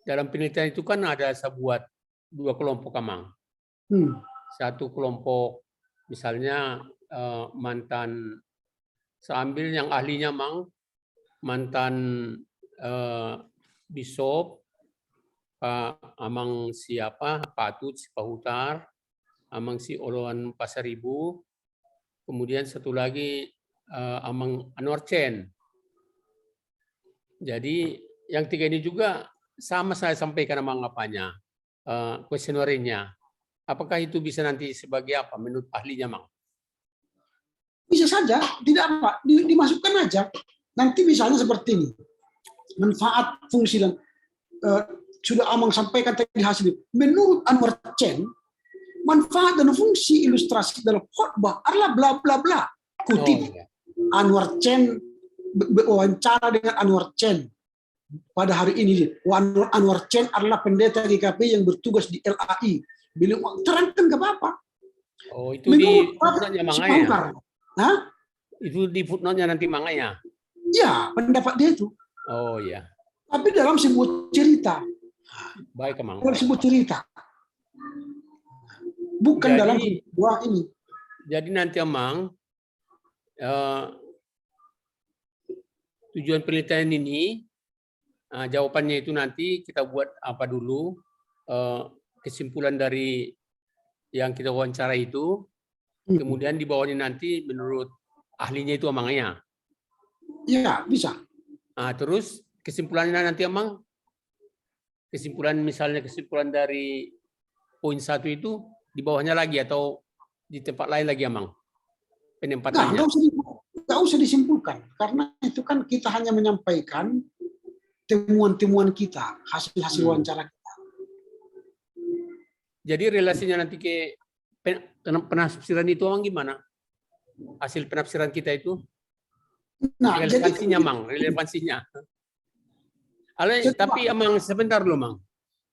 Dalam penelitian itu kan ada sebuah 2 kelompok emang. Satu kelompok misalnya mantan, saya ambil yang ahlinya mang mantan Bishop Pak Amang siapa Patut Pahutar, Amang si Oloan Pasaribu, kemudian satu lagi Amang Anwar Chen. Jadi yang 3 ini juga sama saya sampaikan amang apanya, kuesionernya. Apakah itu bisa nanti sebagai apa menurut ahlinya, Mang? Bisa saja, tidak apa, dimasukkan aja. Nanti misalnya seperti ini, manfaat fungsi dan sudah Amang sampaikan tadi hasil. Menurut Anwar Chen, manfaat dan fungsi ilustrasi dalam khotbah adalah bla bla bla. Kutip Anwar Chen, wawancara dengan Anwar Chen pada hari ini. Anwar Chen adalah pendeta GKP yang bertugas di LAI. Beliau terangkan ke Bapak. Oh, itu menurut di footnote-nya Mangaya. Hah? Itu di footnote-nya nanti Mangaya. Ya, pendapat dia itu. Oh iya. Tapi dalam sebuah cerita. Baik, Mang. Dalam sebuah cerita. Bukan jadi, dalam sebuah ini. Jadi nanti Mang, tujuan penelitian ini, jawabannya itu nanti kita buat apa dulu, kesimpulan dari yang kita wawancara itu, kemudian di bawahnya nanti menurut ahlinya itu Amangnya. Iya, bisa. Terus kesimpulannya nanti Amang, kesimpulan misalnya kesimpulan dari poin 1 itu di bawahnya lagi atau di tempat lain lagi Amang? Penempatannya. Nggak usah disimpulkan, karena itu kan kita hanya menyampaikan temuan-temuan kita, hasil-hasil wawancara kita. Jadi relasinya nanti ke penafsiran itu Amang gimana? Hasil penafsiran kita itu? Nah, relevansinya Mang, relevansinya. Tapi Amang sebentar loh Mang.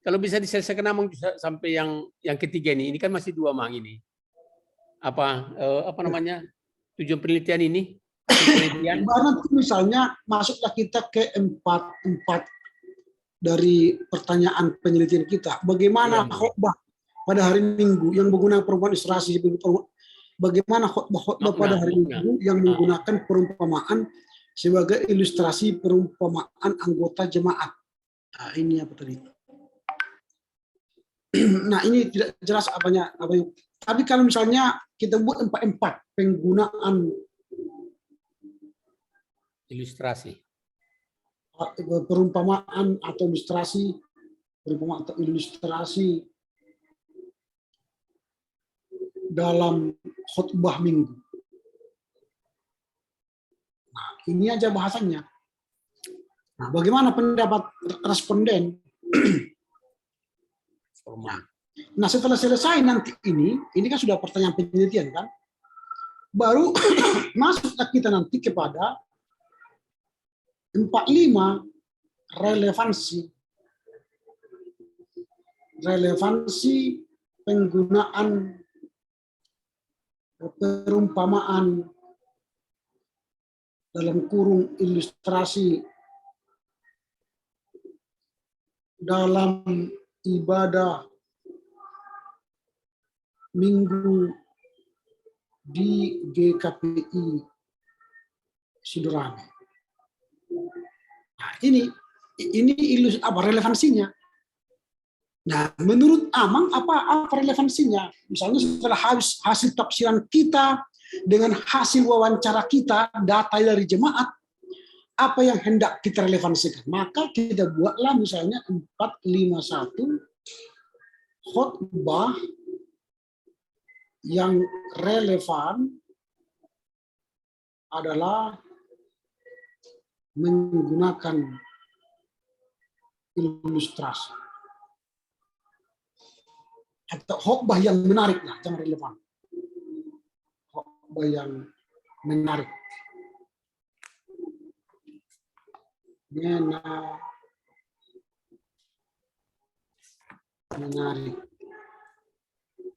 Kalau bisa diselesaikan Amang sampai yang ketiga ini kan masih 2 Mang ini. Apa namanya? Tujuan penelitian ini? Nanti misalnya masuklah kita ke 4 dari pertanyaan penelitian kita. Bagaimana khotbah pada hari Minggu yang menggunakan perumpamaan ilustrasi? Bagaimana khotbah pada hari Minggu yang menggunakan perumpamaan sebagai ilustrasi perumpamaan anggota jemaat? Nah, ini apa tadi? Nah, ini tidak jelas apanya. Tapi kalau misalnya kita buat 4 penggunaan ilustrasi, perumpamaan atau ilustrasi, dalam khutbah Minggu. Nah, ini aja bahasanya. Nah, bagaimana pendapat responden? Nah, setelah selesai nanti ini kan sudah pertanyaan penelitian kan? Baru masuklah kita nanti kepada 45 relevansi penggunaan perumpamaan dalam kurung ilustrasi dalam ibadah Minggu di GKPI Sidoarjo. Nah, ini relevansinya? Nah, menurut Amang apa relevansinya? Misalnya setelah hasil tafsiran kita dengan hasil wawancara kita, data dari jemaat, apa yang hendak kita relevansikan? Maka kita buatlah misalnya 451 khotbah yang relevan adalah menggunakan ilustrasi atau khotbah yang menarik lah, yang relevan. Khotbah yang menarik. Menarik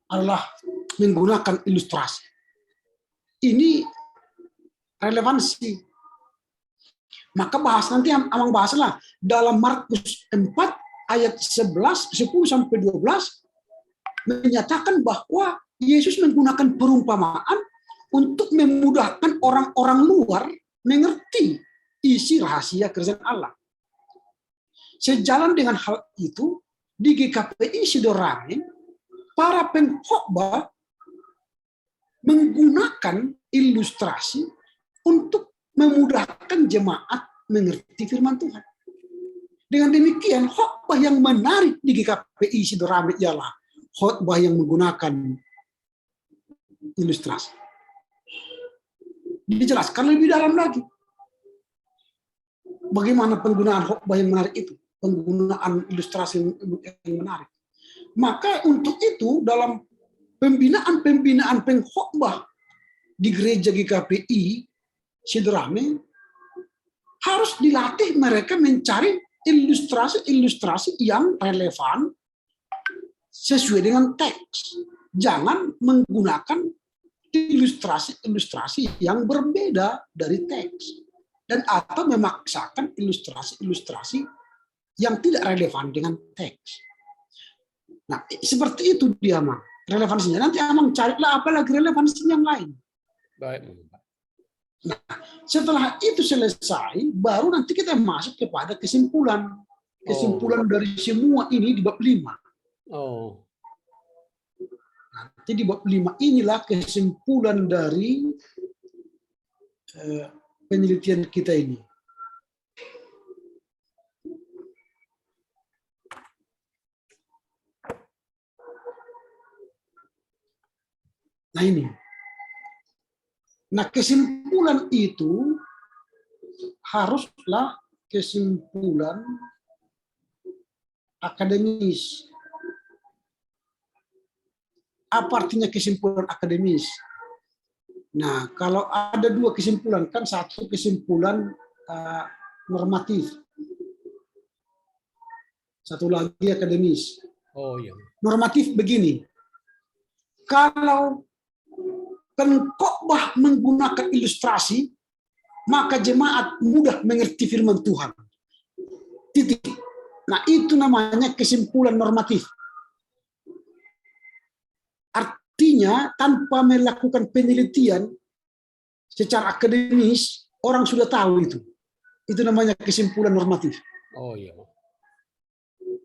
adalah menggunakan ilustrasi. Ini relevansi. Maka nanti Amang bahaslah dalam Markus 4 ayat 11, 10 sampai 12 menyatakan bahwa Yesus menggunakan perumpamaan untuk memudahkan orang-orang luar mengerti isi rahasia kerajaan Allah. Sejalan dengan hal itu, di GKPI Sidoarjo, para pengkhotbah menggunakan ilustrasi untuk memudahkan jemaat mengerti firman Tuhan. Dengan demikian, khotbah yang menarik di GKPI Sidoarjo ialah khotbah yang menggunakan ilustrasi. Dijelaskan lebih dalam lagi. Bagaimana penggunaan khotbah yang menarik itu? Penggunaan ilustrasi yang menarik. Maka untuk itu dalam pembinaan pengkhotbah di gereja GKPI Sidoarjo harus dilatih mereka mencari ilustrasi yang relevan sesuai dengan teks. Jangan menggunakan ilustrasi yang berbeda dari teks dan atau memaksakan ilustrasi yang tidak relevan dengan teks. Nah, seperti itu dia, Mang. Relevansinya. Nanti Amang carilah apa lagi relevansi yang lain. Baik. Nah, setelah itu selesai, baru nanti kita masuk kepada kesimpulan. Kesimpulan dari semua ini di bab 5. Oh. Nanti di bab 5 inilah kesimpulan dari penelitian kita ini. Nah ini. Nah kesimpulan itu haruslah kesimpulan akademis. Apa artinya kesimpulan akademis? Nah, kalau ada dua kesimpulan, kan satu kesimpulan normatif, satu lagi akademis. Oh iya. Normatif begini, kalau pengkhotbah menggunakan ilustrasi, maka jemaat mudah mengerti firman Tuhan. Titik. Nah, itu namanya kesimpulan normatif. Artinya, tanpa melakukan penelitian secara akademis, orang sudah tahu itu. Itu namanya kesimpulan normatif. Oh iya.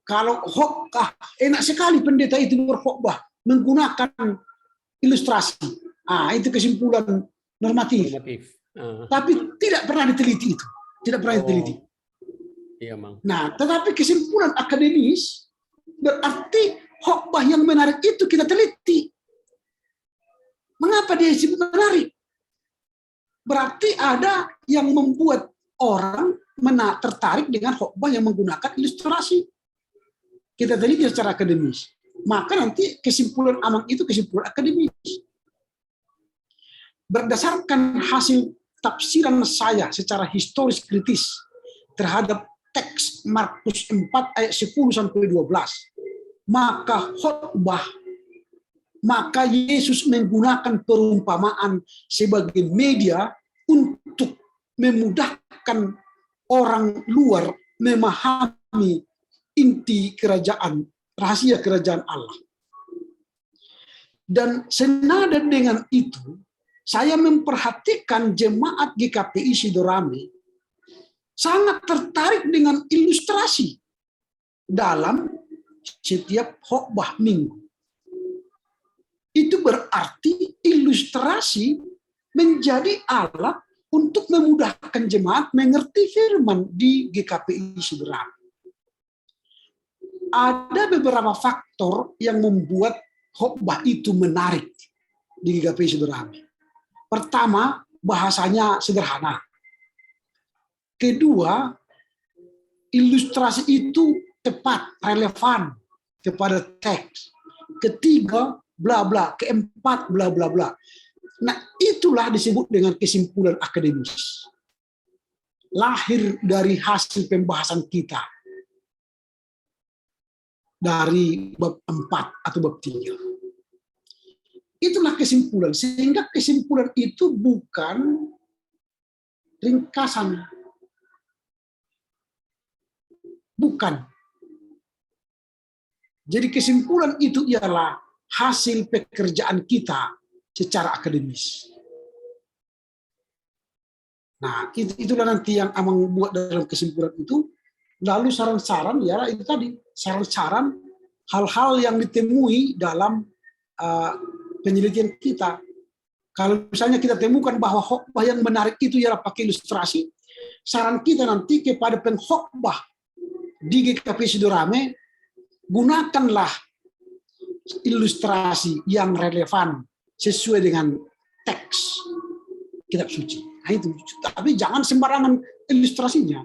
Kalau khotbah, enak sekali pendeta itu berkhotbah menggunakan ilustrasi. Itu kesimpulan normatif. Tapi tidak pernah diteliti itu. Tidak pernah diteliti. Iya, Mang. Nah, tetapi kesimpulan akademis berarti khotbah yang menarik itu kita teliti. Mengapa dia disebut menarik? Berarti ada yang membuat orang tertarik dengan khotbah yang menggunakan ilustrasi. Kita teliti secara akademis. Maka nanti kesimpulan Amang itu kesimpulan akademis. Berdasarkan hasil tafsiran saya secara historis kritis terhadap teks Markus 4 ayat 10 sampai 12, maka Yesus menggunakan perumpamaan sebagai media untuk memudahkan orang luar memahami inti kerajaan, rahasia kerajaan Allah. Dan senada dengan itu, saya memperhatikan jemaat GKPI Sidorame sangat tertarik dengan ilustrasi dalam setiap khotbah minggu. Itu berarti ilustrasi menjadi alat untuk memudahkan jemaat mengerti firman di GKPI Sidorame. Ada beberapa faktor yang membuat khotbah itu menarik di GKPI Sidorame. Pertama, bahasanya sederhana. Kedua, ilustrasi itu tepat, relevan kepada teks. Ketiga, bla bla. Keempat, bla bla bla. Nah, itulah disebut dengan kesimpulan akademis. Lahir dari hasil pembahasan kita. Dari bab 4 atau bab 3. Itulah kesimpulan. Sehingga kesimpulan itu bukan ringkasan. Bukan. Jadi kesimpulan itu ialah hasil pekerjaan kita secara akademis. Nah, itulah nanti yang Amang buat dalam kesimpulan itu. Lalu saran-saran, ya itu tadi, saran-saran hal-hal yang ditemui dalam penelitian kita. Kalau misalnya kita temukan bahwa khotbah yang menarik itu ialah pakai ilustrasi, saran kita nanti kepada pengkhotbah di GKPI Sidorame, gunakanlah ilustrasi yang relevan sesuai dengan teks kitab suci. Nah, itu. Tapi jangan sembarangan ilustrasinya,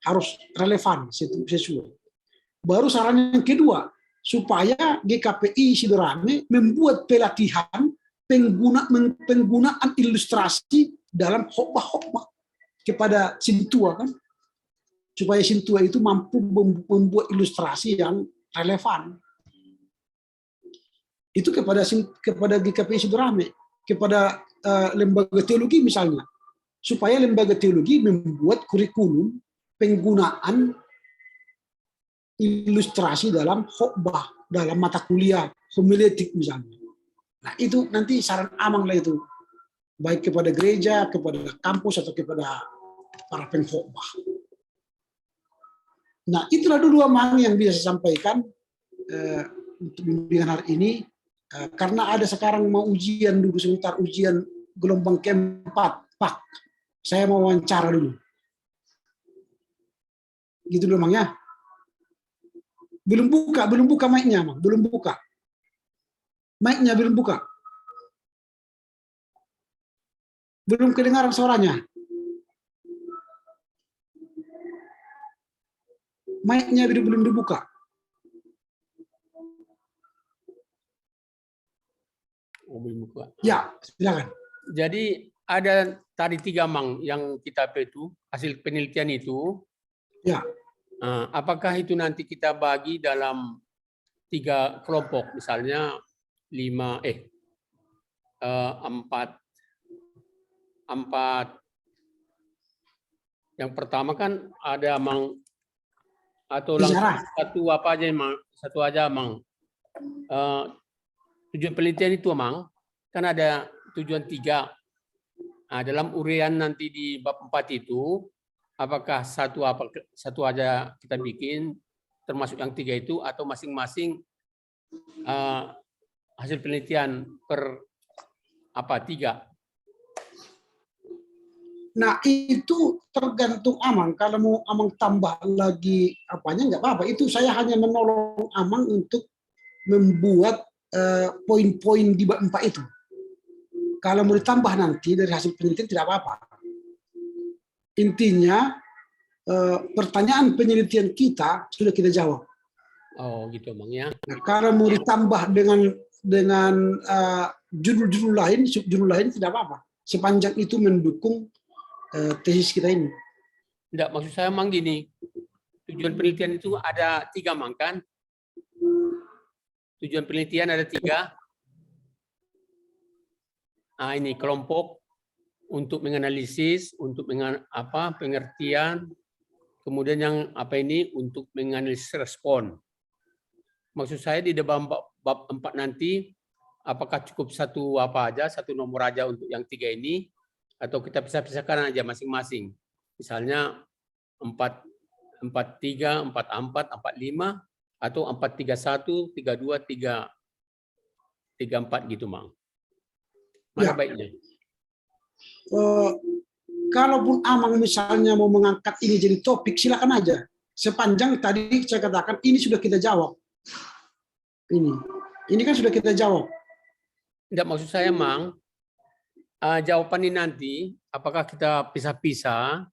harus relevan sesuai. Baru saran yang kedua, supaya GKPI Sidorame membuat pelatihan penggunaan ilustrasi dalam khotbah-khotbah kepada sintua kan, supaya sintua itu mampu membuat ilustrasi yang relevan. Itu kepada GKPI Sidorame, kepada lembaga teologi misalnya, supaya lembaga teologi membuat kurikulum penggunaan ilustrasi dalam khotbah, dalam mata kuliah homiletik misalnya. Nah, itu nanti saran Amang lah itu, baik kepada gereja, kepada kampus, atau kepada para pengkhotbah. Nah, itulah dulu Amang yang bisa saya sampaikan untuk bimbingan hari ini. Karena ada sekarang mau ujian dulu sebentar, ujian gelombang keempat, Pak. Saya mau wawancara dulu. Gitu dulu Mang ya. Belum buka mic-nya, Mang. Belum buka. Mic-nya belum buka. Belum kedengaran suaranya. Mic-nya belum dibuka. Oh, belum buka. Ya, silakan. Jadi ada tadi 3 Mang yang kita itu hasil penelitian itu. Ya. Apakah itu nanti kita bagi dalam 3 kelompok, misalnya 4. Yang pertama kan ada Mang, atau langsung satu apa aja Mang, satu aja Mang. Tujuan penelitian itu Mang, kan ada tujuan 3. Dalam uraian nanti di bab 4 itu, apakah satu aja kita bikin termasuk yang 3 itu, atau masing-masing hasil penelitian per 3? Nah, itu tergantung Amang. Kalau mau Amang tambah lagi apanya nggak apa-apa. Itu saya hanya menolong Amang untuk membuat poin-poin di bab 4 itu. Kalau mau ditambah nanti dari hasil penelitian tidak apa-apa. Intinya pertanyaan penelitian kita sudah kita jawab. Oh gitu Bang ya. Nah, kalau mau ditambah dengan judul-judul lain, subjudul lain tidak apa-apa. Sepanjang itu mendukung tesis kita ini. Tidak, maksud saya Mang gini. Tujuan penelitian itu ada 3 Mang kan? Tujuan penelitian ada 3. Ini kelompok untuk menganalisis, untuk pengertian, kemudian yang untuk menganalisis respon. Maksud saya di dalam bab 4 nanti apakah cukup satu apa aja, satu nomor aja untuk yang 3 ini, atau kita pisah-pisahkan aja masing-masing. Misalnya 4-3, 4-4, 4-5, atau 4-3-1, 3-2, 3-4 gitu, Mang. Mana Ya. baiknya? Kalaupun Amang misalnya mau mengangkat ini jadi topik, silakan aja. Sepanjang tadi saya katakan ini sudah kita jawab. Ini kan sudah kita jawab. Tidak, maksud saya, Mang, jawaban ini nanti apakah kita pisah-pisah,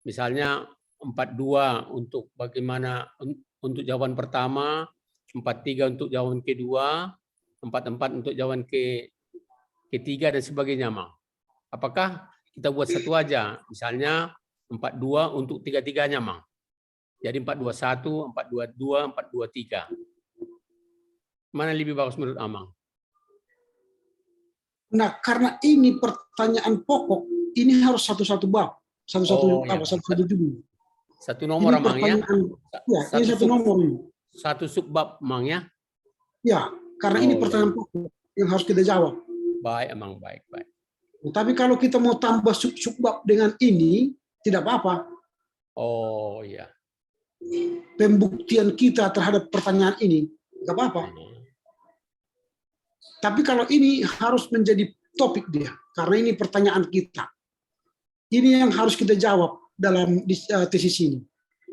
misalnya 4-2 untuk bagaimana untuk jawaban pertama, 4-3 untuk jawaban kedua, 4-4 untuk jawaban ketiga dan sebagainya, Mang. Apakah kita buat satu aja, misalnya 4-2 untuk tiga-tiganya, Mang. Jadi 4-2-1, 4-2-2, 4-2-3. Mana lebih bagus menurut Amang? Nah, karena ini pertanyaan pokok, ini harus satu-satu bab, satu-satu judul. Satu nomor, Amang, ya? Ya, ini satu nomor. Satu subbab, Amang, ya? Ya, karena ini pertanyaan pokok yang harus kita jawab. Baik, Amang, baik. Tapi kalau kita mau tambah subbab dengan ini, tidak apa-apa. Oh, iya. Pembuktian kita terhadap pertanyaan ini, tidak apa-apa. Tapi kalau ini harus menjadi topik dia, karena ini pertanyaan kita. Ini yang harus kita jawab dalam tesis ini.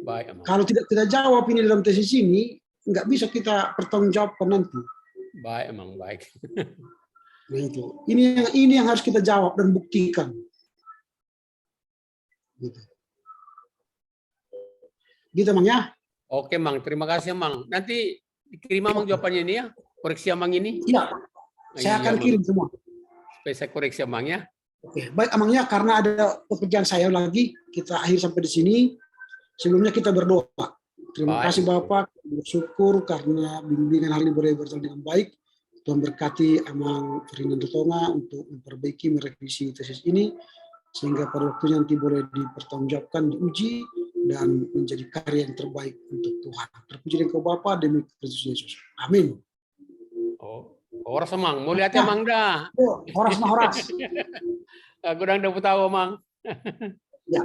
Baik, Amang. Kalau tidak kita jawab ini dalam tesis ini, nggak bisa kita pertanggungjawabkan nanti. Baik, Amang, baik. Nah itu, ini yang harus kita jawab dan buktikan. Gitu, Mang, ya. Oke, Mang, terima kasih, Mang. Nanti dikirim, Mang, jawabannya ini, ya? Koreksi Amang ini? Iya, saya akan kirim semua. Supaya saya koreksi, Amang, ya? Oke, baik, Amangnya, karena ada pekerjaan saya lagi, kita akhir sampai di sini. Sebelumnya kita berdoa. Terima kasih Bapak, bersyukur karena bimbingan hari ini boleh berjalan dengan baik. Tuhan berkati Amang Ferdinando Tonga untuk memperbaiki, merevisi tesis ini, sehingga pada waktunya nanti boleh dipertanggungjawabkan, diuji, dan menjadi karya yang terbaik untuk Tuhan. Terpuji Engkau Bapa demi Kristus Yesus. Amin. Oh, horas, Amang. Mau lihat ya, Mang, dah. Horas. Aku udah tahu, Mang. Ya.